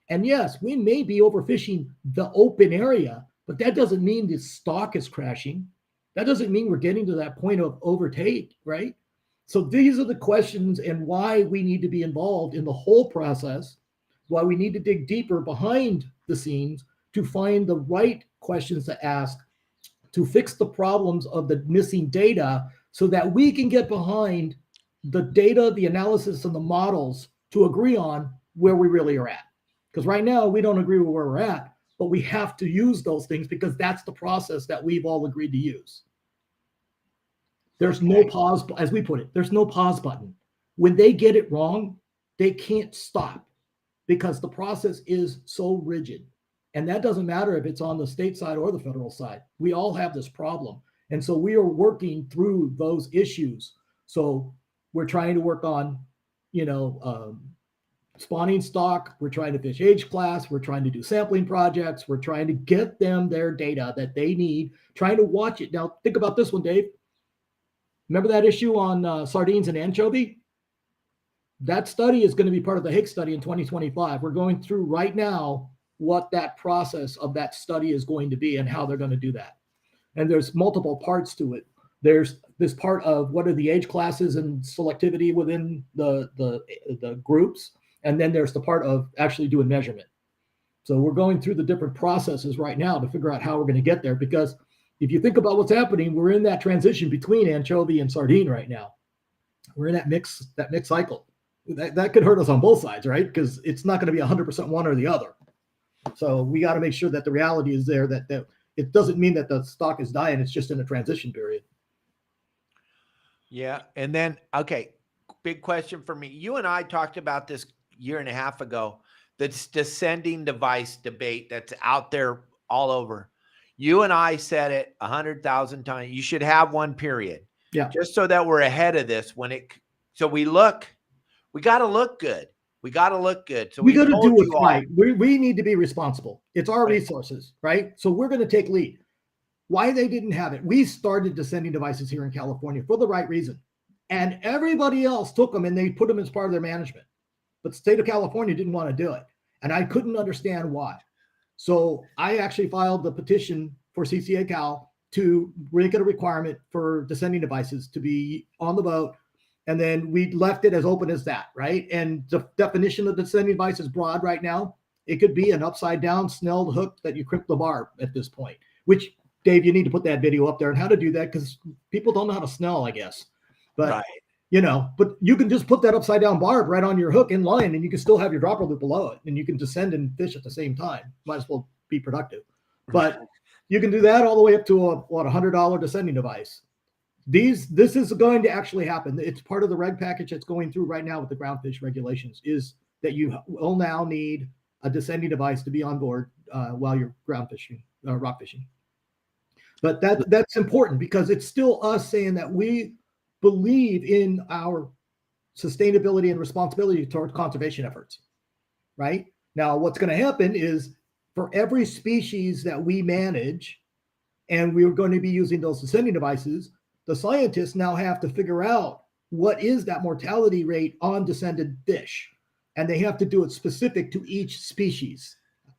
And yes, we may be overfishing the open area, but that doesn't mean the stock is crashing. That doesn't mean we're getting to that point of overtake, right? So these are the questions and why we need to be involved in the whole process, why we need to dig deeper behind the scenes to find the right questions to ask to fix the problems of the missing data so that we can get behind the data, the analysis, and the models to agree on where we really are at. Because right now we don't agree with where we're at, but we have to use those things because that's the process that we've all agreed to use. There's no pause, as we put it, there's no pause button. When they get it wrong, they can't stop because the process is so rigid. And that doesn't matter if it's on the state side or the federal side. We all have this problem. And so we are working through those issues. So we're trying to work on, spawning stock. We're trying to fish age class. We're trying to do sampling projects. We're trying to get them their data that they need, trying to watch it. Now, think about this one, Dave. Remember that issue on sardines and anchovy? That study is going to be part of the Higgs study in 2025. We're going through right now what that process of that study is going to be and how they're going to do that. And there's multiple parts to it. There's this part of what are the age classes and selectivity within the groups. And then there's the part of actually doing measurement. So we're going through the different processes right now to figure out how we're going to get there. Because if you think about what's happening, we're in that transition between anchovy and sardine right now. We're in that mix cycle. That could hurt us on both sides, right? Because it's not going to be 100% one or the other. So we got to make sure that the reality is there, that it doesn't mean that the stock is dying. It's just in a transition period. Yeah. And then, okay, big question for me. You and I talked about this year and a half ago, this descending device debate that's out there all over. You and I said it 100,000 times. You should have one, period. Yeah. Just so that we're ahead of this so we got to look good. We got to look good. So we got to do what's right. We need to be responsible. It's our resources, right? So we're going to take lead. Why they didn't have it? We started descending devices here in California for the right reason. And everybody else took them and they put them as part of their management. But the state of California didn't want to do it. And I couldn't understand why. So I actually filed the petition for CCA Cal to make it a requirement for descending devices to be on the boat. And then we left it as open as that, right? And the definition of the descending device is broad right now. It could be an upside down snelled hook that you crimp the barb at this point, which, Dave, you need to put that video up there and how to do that because people don't know how to snell, I guess. But, but you can just put that upside down barb right on your hook in line and you can still have your dropper loop below it and you can descend and fish at the same time. Might as well be productive. But you can do that all the way up to a $100 descending device. This is going to actually happen. It's part of the reg package that's going through right now with the groundfish regulations is that you will now need a descending device to be on board while you're ground fishing, rock fishing. But that's important because it's still us saying that we believe in our sustainability and responsibility toward conservation efforts, right? Now, what's going to happen is for every species that we manage, and we're going to be using those descending devices, the scientists now have to figure out what is that mortality rate on descended fish. And they have to do it specific to each species.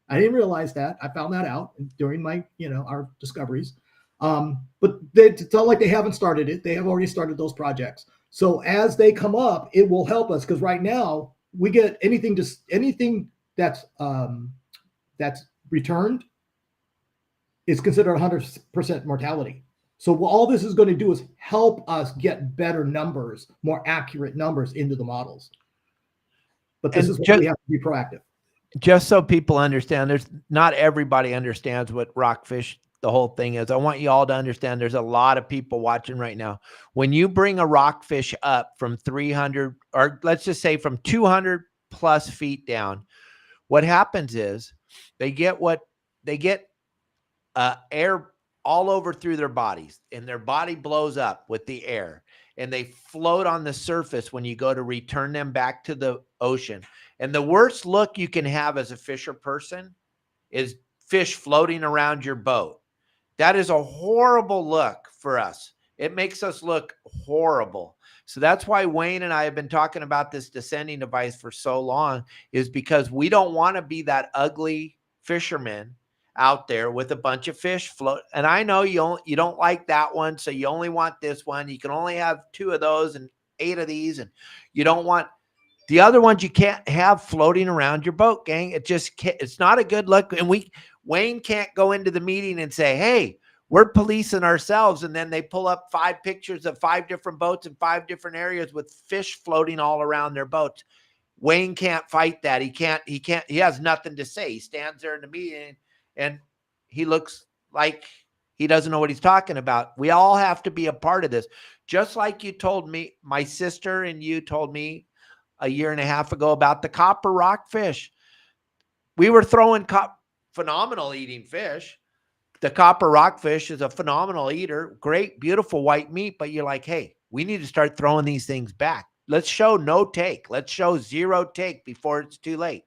I didn't realize that. I found that out during my, our discoveries. But it's not like they haven't started it. They have already started those projects. So as they come up, it will help us because right now we get anything that's returned is considered 100% mortality. So all this is going to do is help us get better numbers, more accurate numbers into the models. But this is why we have to be proactive. Just so people understand, there's not everybody understands what rockfish, the whole thing is. I want you all to understand there's a lot of people watching right now. When you bring a rockfish up from 300, or let's just say from 200 plus feet down, what happens is they get air all over through their bodies, and their body blows up with the air, and they float on the surface when you go to return them back to the ocean. And the worst look you can have as a fisher person is fish floating around your boat. That is a horrible look for us. It makes us look horrible. So that's why Wayne and I have been talking about this descending device for so long, is because we don't want to be that ugly fisherman out there with a bunch of fish float. And I know you don't like that one, so you only want this one. You can only have 2 of those and 8 of these, and you don't want the other ones. You can't have floating around your boat, gang. It's not a good look. And Wayne can't go into the meeting and say, hey, we're policing ourselves, and then they pull up 5 pictures of 5 different boats in 5 different areas with fish floating all around their boats. Wayne can't fight that. He has nothing to say. He stands there in the meeting and he looks like he doesn't know what he's talking about. We all have to be a part of this. Just like you told me, my sister and you told me a year and a half ago about the copper rockfish. We were throwing phenomenal eating fish. The copper rockfish is a phenomenal eater, great, beautiful white meat, but you're like, hey, we need to start throwing these things back. Let's show no take. Let's show 0 take before it's too late.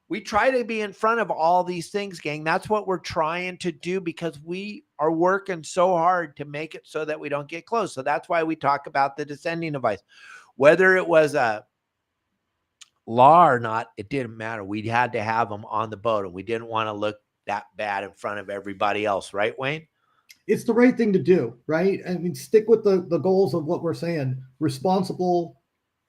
We try to be in front of all these things, gang. That's what we're trying to do, because we are working so hard to make it so that we don't get close. So that's why we talk about the descending device. Whether it was a law or not, it didn't matter. We had to have them on the boat, and we didn't want to look that bad in front of everybody else. Right, Wayne? It's the right thing to do, right? I mean, stick with the goals of what we're saying. Responsible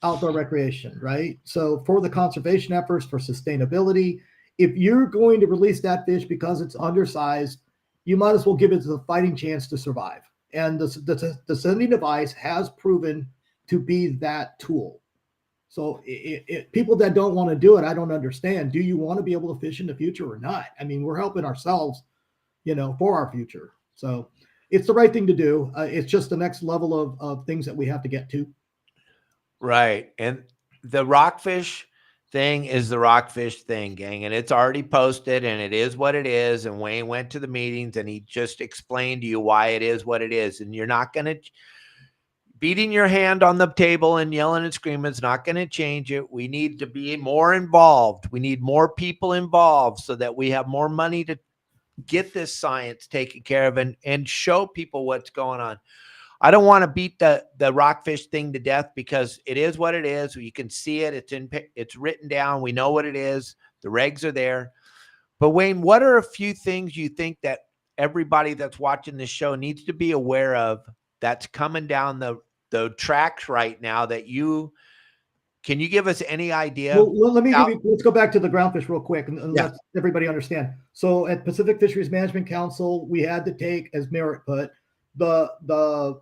outdoor recreation, right? So for the conservation efforts, for sustainability, if you're going to release that fish because it's undersized, you might as well give it the fighting chance to survive. And the descending device has proven to be that tool. So people that don't want to do it, I don't understand. Do you want to be able to fish in the future or not? I mean, we're helping ourselves, for our future. So it's the right thing to do. It's just the next level of things that we have to get to. Right. And the rockfish thing is the rockfish thing, gang. And it's already posted, and it is what it is. And Wayne went to the meetings, and he just explained to you why it is what it is. And you're not going to beating your hand on the table and yelling and screaming. It's not going to change it. We need to be more involved. We need more people involved so that we have more money to get this science taken care of and show people what's going on. I don't want to beat the rockfish thing to death, because it is what it is. You can see it. It's written down. We know what it is. The regs are there. But Wayne, what are a few things you think that everybody that's watching this show needs to be aware of that's coming down the tracks right now that can you give us any idea? Well, let's go back to the groundfish real quick and let everybody understand. So at Pacific Fisheries Management Council, we had to take, as Merritt put, the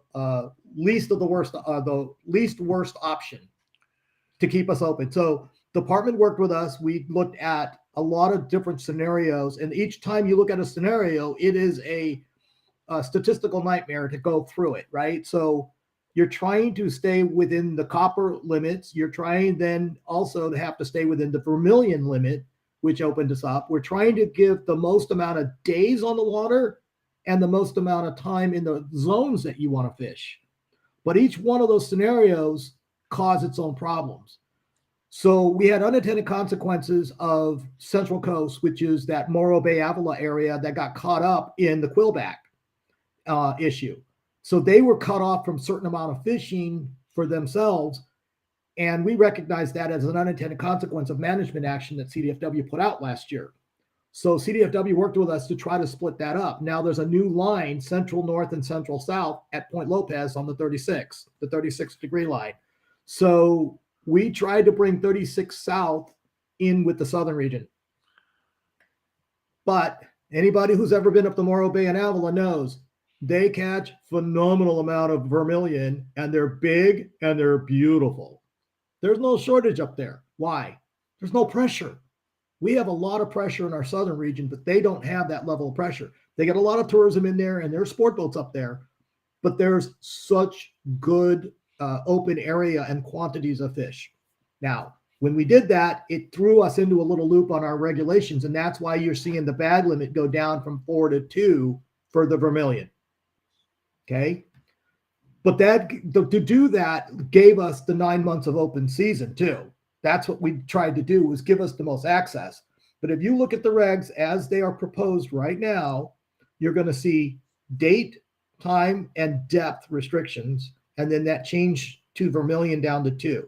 least worst option to keep us open. So the department worked with us. We looked at a lot of different scenarios, and each time you look at a scenario, it is a statistical nightmare to go through it, right? So you're trying to stay within the copper limits. You're trying then also to have to stay within the vermilion limit, which opened us up. We're trying to give the most amount of days on the water and the most amount of time in the zones that you want to fish. But each one of those scenarios cause its own problems. So we had unintended consequences of Central Coast, which is that Morro Bay Avila area that got caught up in the quillback issue. So they were cut off from a certain amount of fishing for themselves. And we recognized that as an unintended consequence of management action that CDFW put out last year. So CDFW worked with us to try to split that up. Now there's a new line, Central North and Central South at Point Lopez on the 36 degree line. So we tried to bring 36 South in with the southern region. But anybody who's ever been up the Morro Bay and Avila knows they catch phenomenal amount of vermilion, and they're big and they're beautiful. There's no shortage up there. Why? There's no pressure. We have a lot of pressure in our southern region, but they don't have that level of pressure. They get a lot of tourism in there and there's sport boats up there, but there's such good open area and quantities of fish. Now, when we did that, it threw us into a little loop on our regulations, and that's why you're seeing the bag limit go down from 4 to 2 for the vermilion. Okay? But that to do that gave us the 9 months of open season too. That's what we tried to do, was give us the most access. But if you look at the regs as they are proposed right now, you're going to see date, time, and depth restrictions, and then that change to vermilion down to 2.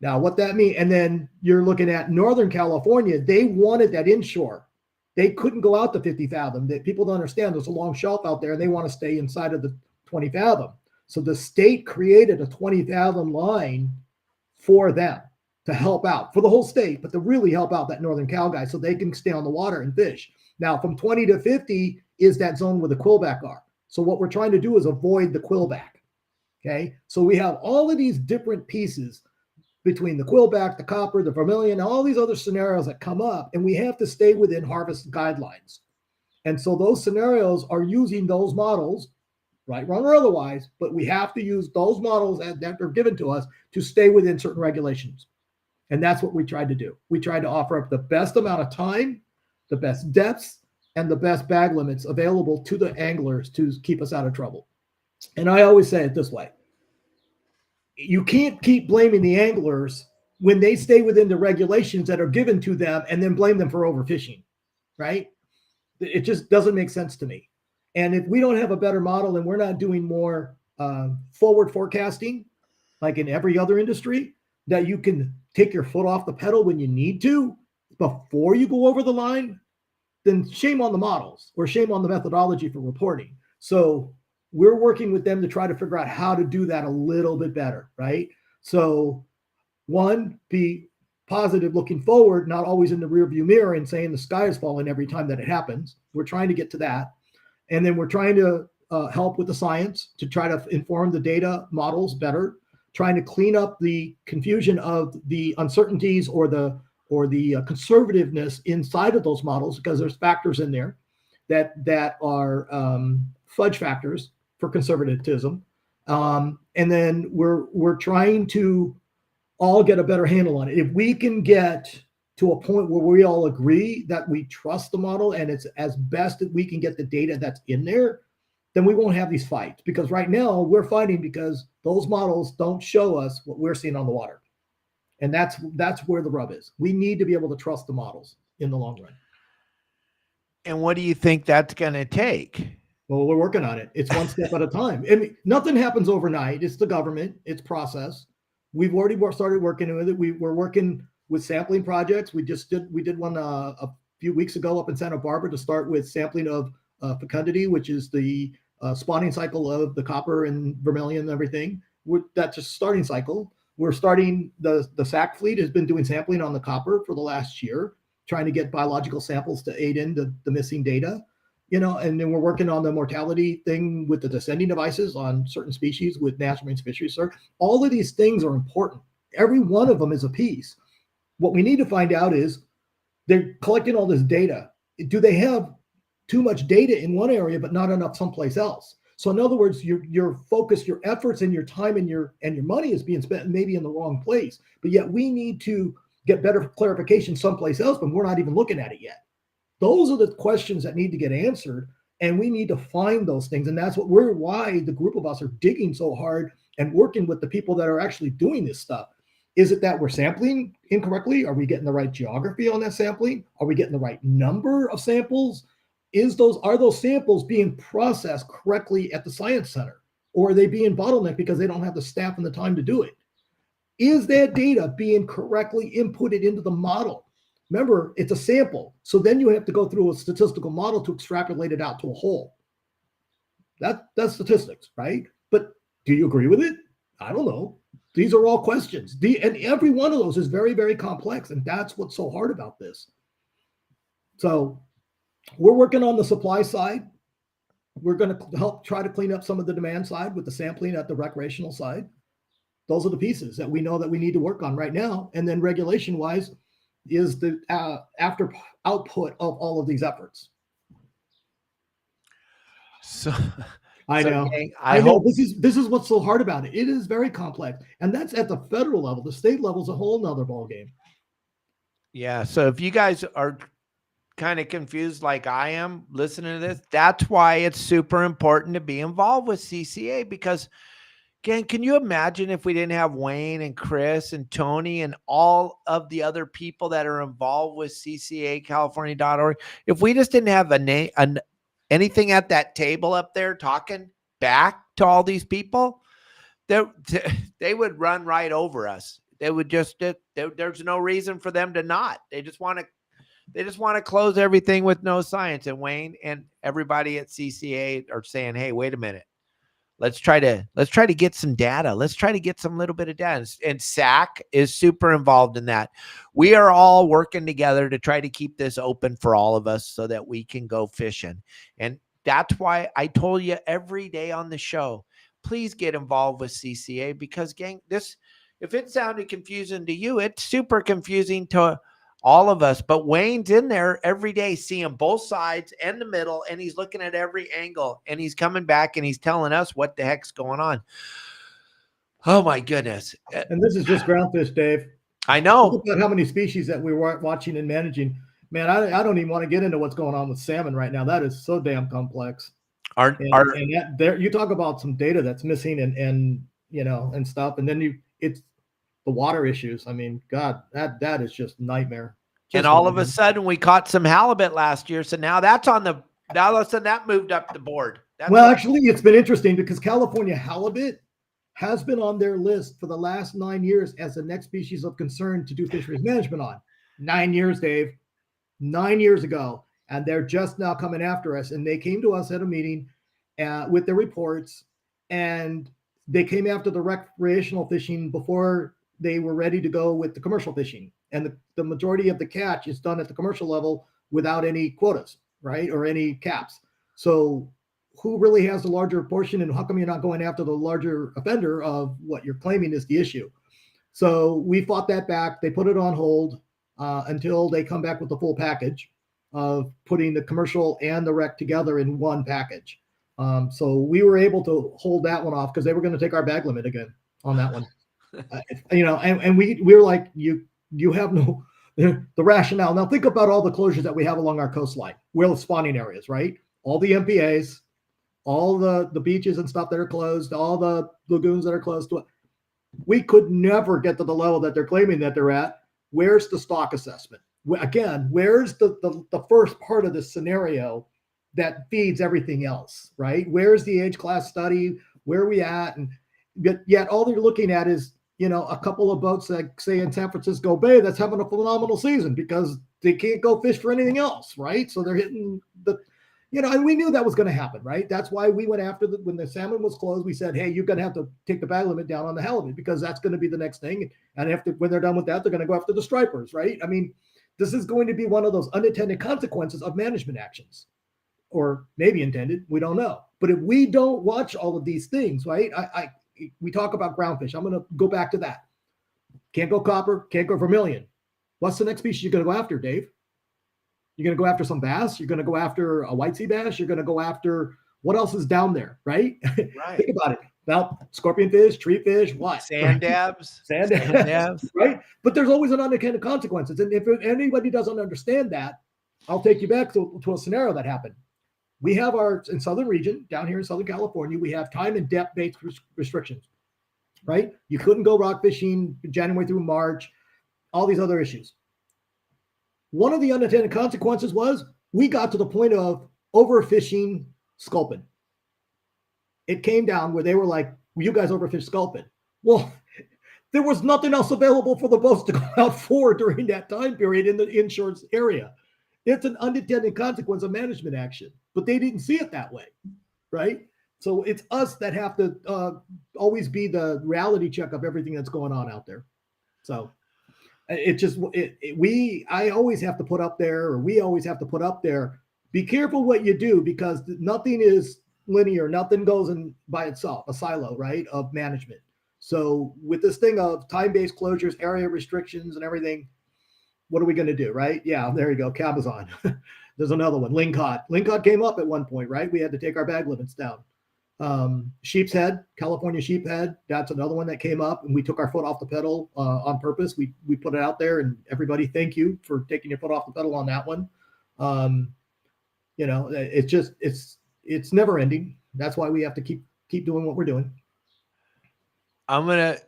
Now, what that means, and then you're looking at Northern California, they wanted that inshore. They couldn't go out to 50 fathom. People don't understand there's a long shelf out there, and they want to stay inside of the 20 fathom. So the state created a 20 fathom line for them to help out, for the whole state, but to really help out that Northern Cal guy so they can stay on the water and fish. Now, from 20 to 50 is that zone where the quillback are. So what we're trying to do is avoid the quillback. Okay, so we have all of these different pieces between the quillback, the copper, the vermilion, all these other scenarios that come up, and we have to stay within harvest guidelines. And so those scenarios are using those models, right, wrong, or otherwise, but we have to use those models that are given to us to stay within certain regulations. And that's what we tried to do. We tried to offer up the best amount of time, the best depths, and the best bag limits available to the anglers to keep us out of trouble. And I always say it this way. You can't keep blaming the anglers when they stay within the regulations that are given to them and then blame them for overfishing, right? It just doesn't make sense to me. And if we don't have a better model and we're not doing more forward forecasting, like in every other industry, that you can take your foot off the pedal when you need to before you go over the line, then shame on the models or shame on the methodology for reporting. So we're working with them to try to figure out how to do that a little bit better, right? So one, be positive looking forward, not always in the rearview mirror and saying the sky is falling every time that it happens. We're trying to get to that. And then we're trying to help with the science to try to inform the data models better, trying to clean up the confusion of the uncertainties or the conservativeness inside of those models, because there's factors in there that are fudge factors for conservatism. And then we're trying to all get a better handle on it. If we can get to a point where we all agree that we trust the model and it's as best that we can get the data that's in there, then we won't have these fights. Because right now we're fighting because those models don't show us what we're seeing on the water. And that's where the rub is. We need to be able to trust the models in the long run. And what do you think that's going to take? Well, we're working on it. It's one step at a time. I mean, nothing happens overnight. It's the government. It's process. We've already started working with it. We're working with sampling projects. We did one a few weeks ago up in Santa Barbara to start with sampling of fecundity, which is the spawning cycle of the copper and vermilion and everything. That's just starting cycle. We're starting the SAC fleet has been doing sampling on the copper for the last year, trying to get biological samples to aid in the missing data. And then we're working on the mortality thing with the descending devices on certain species with National Marine Fisheries Service. All of these things are important. Every one of them is a piece. What we need to find out is they're collecting all this data. Do they have too much data in one area, but not enough someplace else? So in other words, your focus, your efforts, and your time and your money is being spent maybe in the wrong place. But yet we need to get better clarification someplace else, but we're not even looking at it yet. Those are the questions that need to get answered, and we need to find those things. And that's why the group of us are digging so hard and working with the people that are actually doing this stuff. Is it that we're sampling incorrectly? Are we getting the right geography on that sampling? Are we getting the right number of samples? Are those samples being processed correctly at the science center? Or are they being bottlenecked because they don't have the staff and the time to do it? Is that data being correctly inputted into the model? Remember, it's a sample. So then you have to go through a statistical model to extrapolate it out to a whole. That's statistics, right? But do you agree with it? I don't know. These are all questions. And every one of those is very, very complex. And that's what's so hard about this. So we're working on the supply side. We're going to help try to clean up some of the demand side with the sampling at the recreational side. Those are the pieces that we know that we need to work on right now. And then regulation-wise, is the after output of all of these efforts. So I know. gang, I know. hope This is what's so hard about it. It is very complex, and that's at the federal level. The state level is a whole nother ball game. yeah. So if you guys are kind of confused like I am listening to this, that's why it's super important to be involved with CCA, because again, can you imagine if we didn't have Wayne and Chris and Tony and all of the other people that are involved with CCACalifornia.org? If we just didn't have anything at that table up there talking back to all these people, they would run right over us. They would just, there's no reason for them to not. They just want to close everything with no science. And Wayne and everybody at CCA are saying, hey, wait a minute. Let's try to get some data. Let's try to get some little bit of data. And SAC is super involved in that. We are all working together to try to keep this open for all of us so that we can go fishing. And that's why I told you every day on the show, please get involved with CCA, because gang, if it sounded confusing to you, it's super confusing to all of us. But Wayne's in there every day seeing both sides and the middle, and he's looking at every angle, and he's coming back and he's telling us what the heck's going on. Oh my goodness. And this is just groundfish, Dave. I know. Look at how many species that we were watching and managing. Man, I don't even want to get into what's going on with salmon right now. That is so damn complex. You talk about some data that's missing and stuff, and then it's the water issues. I mean, God, that is just nightmare. And all of a sudden we caught some halibut last year. So now that's all of a sudden that moved up the board. Actually, it's been interesting because California halibut has been on their list for the last 9 years as the next species of concern to do fisheries management on. 9 years, Dave. 9 years ago. And they're just now coming after us. And they came to us at a meeting with their reports, and they came after the recreational fishing before they were ready to go with the commercial fishing. And the majority of the catch is done at the commercial level without any quotas, right? Or any caps. So who really has the larger portion, and how come you're not going after the larger offender of what you're claiming is the issue? So we fought that back. They put it on hold until they come back with the full package of putting the commercial and the rec together in one package. So we were able to hold that one off because they were going to take our bag limit again on that one. And we were like, you have no the rationale. Now think about all the closures that we have along our coastline. We're the spawning areas, right? All the MPAs, all the beaches and stuff that are closed, all the lagoons that are closed to it. We could never get to the level that they're claiming that they're at. Where's the stock assessment? Again, where's the first part of the scenario that feeds everything else, right? Where's the age class study? Where are we at? And yet all they're looking at is, a couple of boats that say in San Francisco Bay that's having a phenomenal season because they can't go fish for anything else, right? So they're hitting and we knew that was going to happen, right? That's why we went after when the salmon was closed, we said, hey, you're going to have to take the bag limit down on the halibut because that's going to be the next thing. And when they're done with that, they're going to go after the stripers, right? I mean, this is going to be one of those unintended consequences of management actions, or maybe intended. We don't know. But if we don't watch all of these things, right? We talk about groundfish. I'm going to go back to that. Can't go copper, can't go vermilion. What's the next species you're going to go after, Dave? You're going to go after some bass. You're going to go after a white sea bass. You're going to go after what else is down there, right? Right. Think about it. Now, scorpionfish, treefish, what? Sand dabs. Sand dabs, right? But there's always an unintended consequences. And if anybody doesn't understand that, I'll take you back to a scenario that happened. We have in southern region, down here in Southern California, we have time and depth-based restrictions, right? You couldn't go rock fishing January through March, all these other issues. One of the unintended consequences was we got to the point of overfishing sculpin. It came down where they were like, well, you guys overfish sculpin. Well, there was nothing else available for the boats to go out for during that time period in the inshore area. It's an unintended consequence of management action, but they didn't see it that way, right? So it's us that have to always be the reality check of everything that's going on out there. So I always have to put up there, or we always have to put up there, be careful what you do because nothing is linear. Nothing goes in by itself, a silo, right, of management. So with this thing of time-based closures, area restrictions and everything, what are we going to do, right? Yeah, there you go, cabezon. There's another one, lingcod. Lingcod came up at one point, right? We had to take our bag limits down. Sheep's head, California sheephead, that's another one that came up, and we took our foot off the pedal on purpose. We put it out there, and everybody, thank you for taking your foot off the pedal on that one. It's never ending. That's why we have to keep doing what we're doing. I'm gonna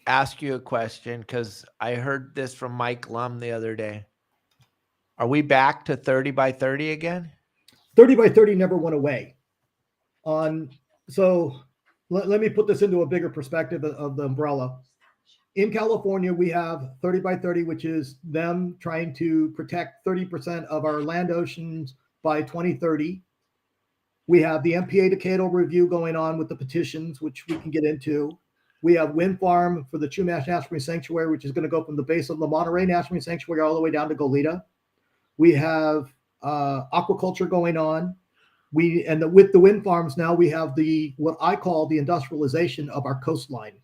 ask you a question because I heard this from Mike Lum the other day. Are we back to 30 by 30 again? 30 by 30 never went away. So let me put this into a bigger perspective of the umbrella. In California, we have 30 by 30, which is them trying to protect 30% of our land oceans by 2030. We have the MPA decadal review going on with the petitions, which we can get into. We have wind farm for the Chumash National Marine Sanctuary, which is going to go from the base of the Monterey National Marine Sanctuary all the way down to Goleta. We have aquaculture going on. With the wind farms now, we have what I call the industrialization of our coastline,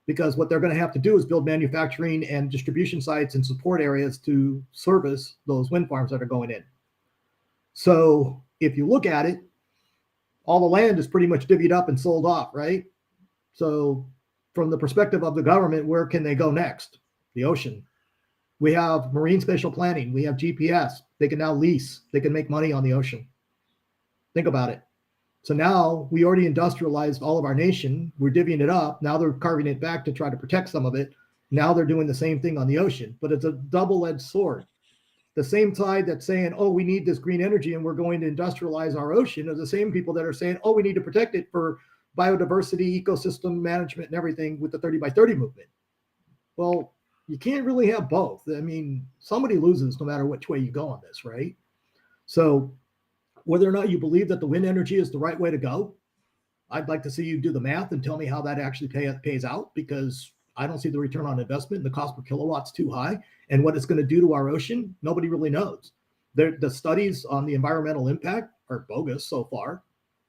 because what they're going to have to do is build manufacturing and distribution sites and support areas to service those wind farms that are going in. So if you look at it, all the land is pretty much divvied up and sold off, right? So from the perspective of the government, where can they go next? The ocean. We have marine spatial planning. We have GPS. They can now lease. They can make money on the ocean. Think about it. So now we already industrialized all of our nation. We're divvying it up. Now they're carving it back to try to protect some of it. Now they're doing the same thing on the ocean, but it's a double-edged sword. The same side that's saying, oh, we need this green energy and we're going to industrialize our ocean are the same people that are saying, oh, we need to protect it for biodiversity, ecosystem management, and everything with the 30 by 30 movement. Well, you can't really have both. I mean, somebody loses no matter which way you go on this, right? So whether or not you believe that the wind energy is the right way to go, I'd like to see you do the math and tell me how that actually pays out, because I don't see the return on investment. The cost per kilowatt's too high. And what it's going to do to our ocean, nobody really knows. The studies on the environmental impact are bogus so far.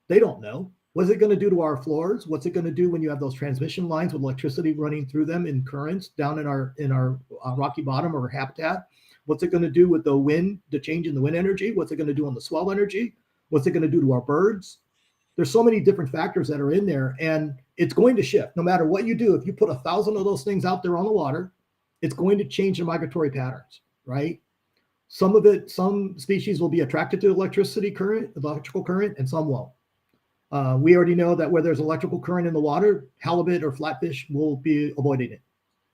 They don't know. What's it going to do to our floors? What's it going to do when you have those transmission lines with electricity running through them in currents down in our rocky bottom or habitat? What's it going to do with the wind, the change in the wind energy? What's it going to do on the swell energy? What's it going to do to our birds? There's so many different factors that are in there, and it's going to shift no matter what you do. If you put 1,000 of those things out there on the water, it's going to change the migratory patterns, right? Some species will be attracted to electrical current, and some won't. We already know that where there's electrical current in the water, halibut or flatfish will be avoiding it.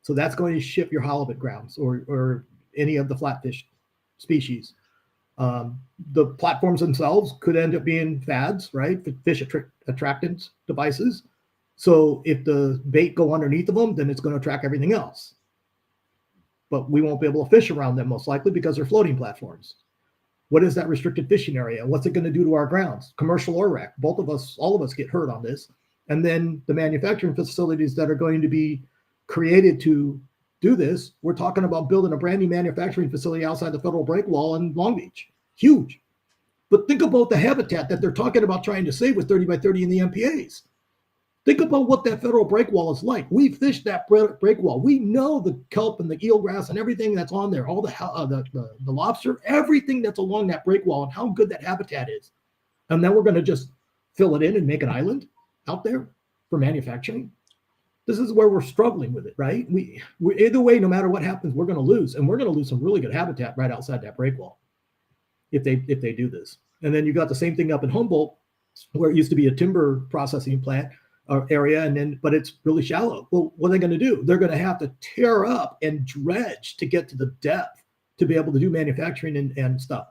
So that's going to shift your halibut grounds or any of the flatfish species. The platforms themselves could end up being fads, right? Fish attractants devices. So if the bait go underneath of them, then it's going to attract everything else. But we won't be able to fish around them most likely because they're floating platforms. What is that restricted fishing area? What's it going to do to our grounds? Commercial or rec. All of us get hurt on this. And then the manufacturing facilities that are going to be created to do this, we're talking about building a brand new manufacturing facility outside the federal break wall in Long Beach. Huge. But think about the habitat that they're talking about trying to save with 30 by 30 in the MPAs. Think about what that federal break wall is like. We fished that break wall. We know the kelp and the eelgrass and everything that's on there, all the lobster, everything that's along that break wall and how good that habitat is. And then we're going to just fill it in and make an island out there for manufacturing. This is where we're struggling with it, right? We either way, no matter what happens, we're going to lose. And we're going to lose some really good habitat right outside that break wall if they do this. And then you got the same thing up in Humboldt, where it used to be a timber processing plant area, but it's really shallow. Well, what are they going to do? They're going to have to tear up and dredge to get to the depth to be able to do manufacturing and stuff.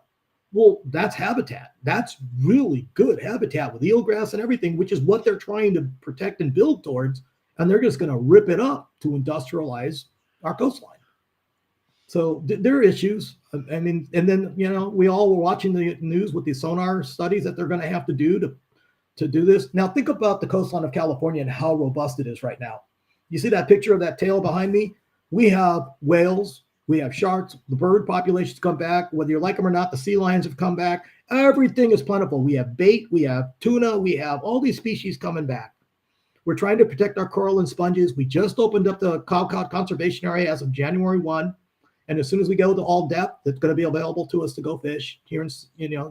Well, that's habitat. That's really good habitat with eelgrass and everything, which is what they're trying to protect and build towards. And they're just going to rip it up to industrialize our coastline. So there are issues. I mean, and then, we all were watching the news with the sonar studies that they're going to have to do to do this. Now, think about the coastline of California and how robust it is right now. You see that picture of that tail behind me? We have whales, we have sharks, the bird populations come back. Whether you like them or not, the sea lions have come back. Everything is plentiful. We have bait, we have tuna, we have all these species coming back. We're trying to protect our coral and sponges. We just opened up the cow cod conservation area as of January 1. And as soon as we go to all depth, it's going to be available to us to go fish here in,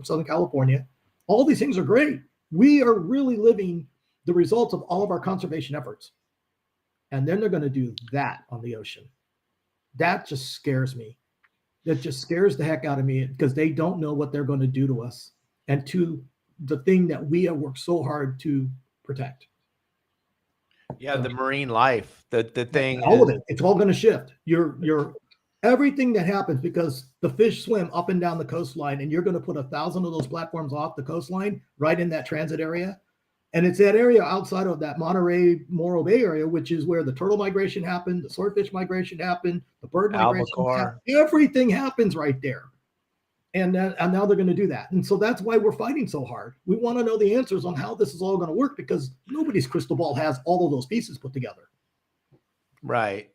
Southern California. All these things are great. We are really living the results of all of our conservation efforts. And then they're going to do that on the ocean. That just scares me. That just scares the heck out of me, because they don't know what they're going to do to us and to the thing that we have worked so hard to protect. Yeah, the marine life, the thing, all of it. It's all going to shift. Your everything that happens, because the fish swim up and down the coastline, and you're going to put 1,000 of those platforms off the coastline right in that transit area. And it's that area outside of that Monterey, Morro Bay area, which is where the turtle migration happened, the swordfish migration happened, the bird migration happened. Everything happens right there. And now they're going to do that. And so that's why we're fighting so hard. We want to know the answers on how this is all going to work, because nobody's crystal ball has all of those pieces put together. Right.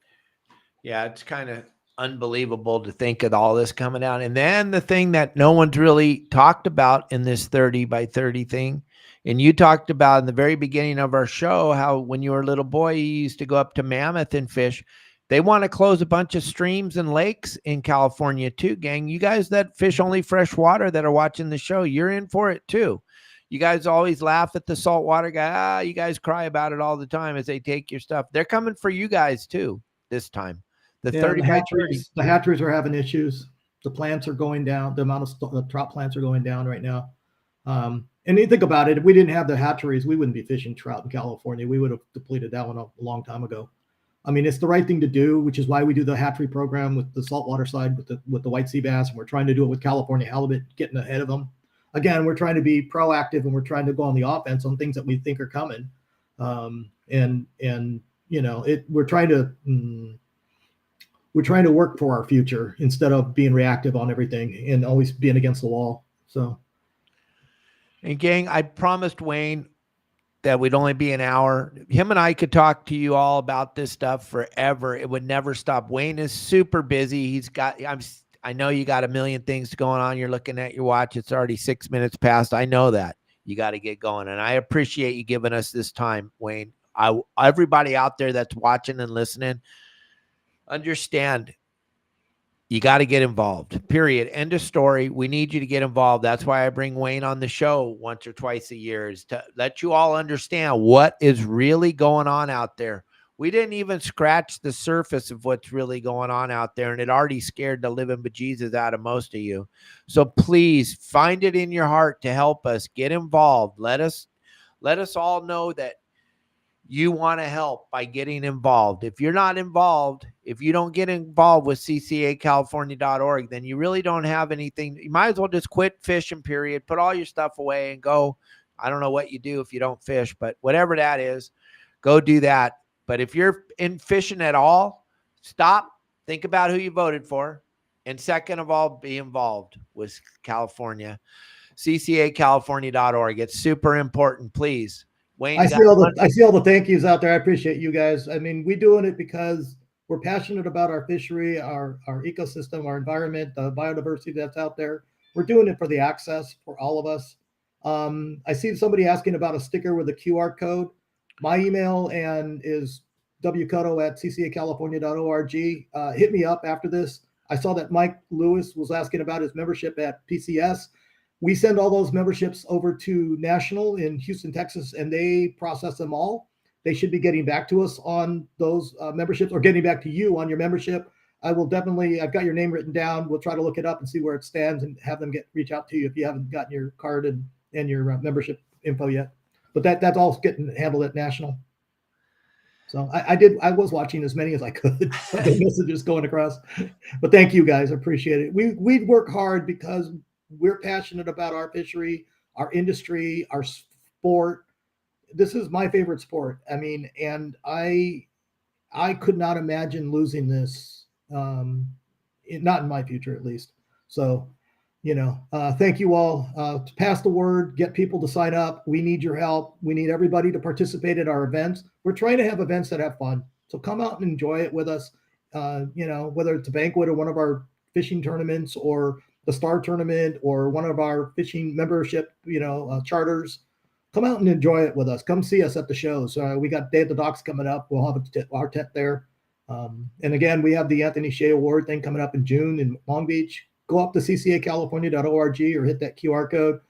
Yeah, it's kind of unbelievable to think of all this coming out. And then the thing that no one's really talked about in this 30 by 30 thing, and you talked about in the very beginning of our show, how when you were a little boy, you used to go up to Mammoth and fish. They want to close a bunch of streams and lakes in California too, gang. You guys that fish only fresh water that are watching the show, you're in for it too. You guys always laugh at the saltwater guy. You guys cry about it all the time as they take your stuff. They're coming for you guys too this time. The 30 by 30. The hatcheries are having issues. The plants are going down. The amount of the trout plants are going down right now. And you think about it, if we didn't have the hatcheries, we wouldn't be fishing trout in California. We would have depleted that one a long time ago. I mean, it's the right thing to do, which is why we do the hatchery program with the saltwater side, with the white sea bass, and we're trying to do it with California halibut, getting ahead of them. Again, we're trying to be proactive, and we're trying to go on the offense on things that we think are coming. We're trying to work for our future instead of being reactive on everything and always being against the wall. So. And gang, I promised Wayne that would only be an hour. Him and I could talk to you all about this stuff forever. It would never stop. Wayne is super busy. I know you got a million things going on. You're looking at your watch. It's already 6 minutes past. I know that you got to get going. And I appreciate you giving us this time, Wayne. Everybody out there that's watching and listening, understand you got to get involved, period. End of story. We need you to get involved. That's why I bring Wayne on the show once or twice a year, is to let you all understand what is really going on out there. We didn't even scratch the surface of what's really going on out there, and it already scared the living bejesus out of most of you. So please find it in your heart to help us. Get involved. Let us all know that you want to help by getting involved. If you're not involved, if you don't get involved with ccacalifornia.org, then you really don't have anything. You might as well just quit fishing, period. Put all your stuff away and go. I don't know what you do if you don't fish, but whatever that is, go do that. But if you're in fishing at all, stop, think about who you voted for. And second of all, be involved with California, ccacalifornia.org. It's super important, please. Wayne, I see all the thank yous out there. I appreciate you guys. I mean, we're doing it because we're passionate about our fishery, our ecosystem, our environment, the biodiversity that's out there. We're doing it for the access for all of us. I see somebody asking about a sticker with a QR code. My email is wkotow@ccacalifornia.org. Hit me up after this. I saw that Mike Lewis was asking about his membership at PCS. We send all those memberships over to National in Houston, Texas, and they process them all. They should be getting back to us on those memberships, or getting back to you on your membership. I've got your name written down. We'll try to look it up and see where it stands and have them reach out to you if you haven't gotten your card and your membership info yet. But that's all getting handled at National. So I was watching as many as I could. The messages going across. But thank you guys. I appreciate it. We work hard because we're passionate about our fishery, our industry, our sport. This is my favorite sport. I mean, and I could not imagine losing this, not in my future at least. So, thank you all. To pass the word, get people to sign up. We need your help. We need everybody to participate at our events. We're trying to have events that have fun. So come out and enjoy it with us. Whether it's a banquet or one of our fishing tournaments or the Star Tournament or one of our fishing membership, charters, come out and enjoy it with us. Come see us at the shows. We got Day at the Docks coming up. We'll have our tent there. And again, we have the Anthony Shea Award thing coming up in June in Long Beach. Go up to ccacalifornia.org or hit that QR code.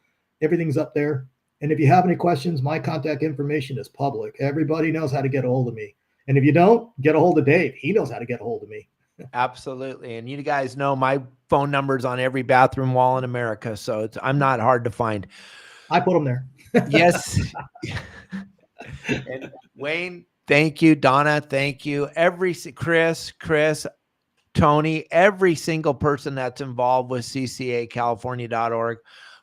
Everything's up there. And if you have any questions, my contact information is public. Everybody knows how to get a hold of me. And if you don't, get a hold of Dave. He knows how to get a hold of me. Absolutely. And you guys know my phone number's on every bathroom wall in America. So I'm not hard to find. I put them there. Yes. And Wayne, thank you. Donna, thank you. Chris, Tony, every single person that's involved with CCACalifornia.org.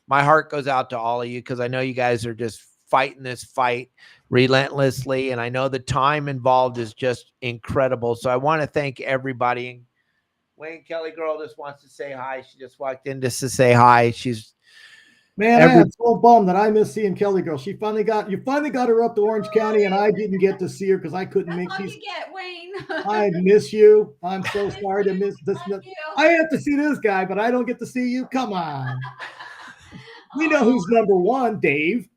My heart goes out to all of you because I know you guys are just fighting this fight relentlessly. And I know the time involved is just incredible. So I want to thank everybody. Wayne, Kelly girl just wants to say hi. She just walked in just to say hi. She's Man, I am so bummed that I missed seeing Kelly girl. You finally got her up to Orange County, and I didn't get to see her because I couldn't make That's all these. you get, Wayne. I miss you. I'm so sorry to miss this. Thank you. I have to see this guy, but I don't get to see you. Come on. We know who's number one, Dave.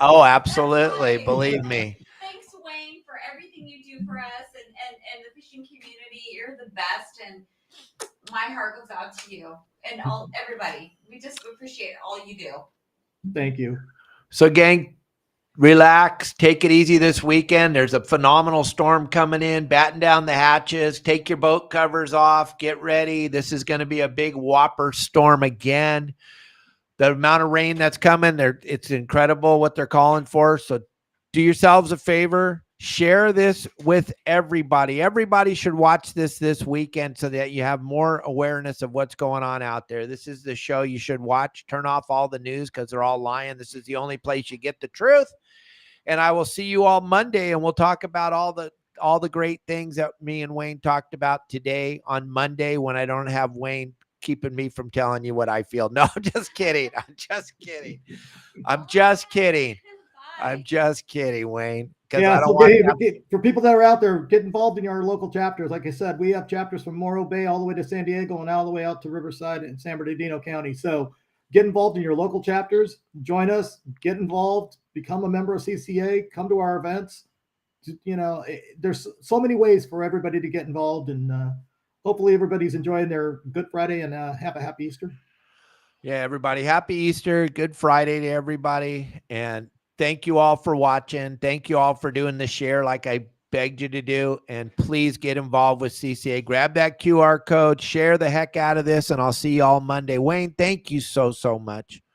Oh, absolutely. Believe me. Thanks, Wayne, for everything you do for us and the fishing community. You're the best, and my heart goes out to you and everybody. We just appreciate all you do. Thank you. So, gang, relax. Take it easy this weekend. There's a phenomenal storm coming in. Batten down the hatches. Take your boat covers off. Get ready. This is going to be a big whopper storm again. The amount of rain that's coming, it's incredible what they're calling for. So do yourselves a favor. Share this with everybody. Everybody should watch this weekend so that you have more awareness of what's going on out there. This is the show you should watch. Turn off all the news because they're all lying. This is the only place you get the truth. And I will see you all Monday, and we'll talk about all the great things that me and Wayne talked about today on Monday when I don't have Wayne keeping me from telling you what I feel. No, I'm just kidding. I'm just kidding. I'm just kidding. I'm just kidding, Wayne. Yeah, so Dave, for people that are out there, get involved in our local chapters. Like I said, we have chapters from Morro Bay all the way to San Diego and all the way out to Riverside and San Bernardino County. So get involved in your local chapters. Join us. Get involved. Become a member of CCA. Come to our events. You know, there's so many ways for everybody to get involved, and hopefully everybody's enjoying their Good Friday and have a happy Easter. Yeah, everybody, happy Easter. Good Friday to everybody. And thank you all for watching. Thank you all for doing the share like I begged you to do. And please get involved with CCA. Grab that QR code, share the heck out of this, and I'll see you all Monday. Wayne, thank you so much.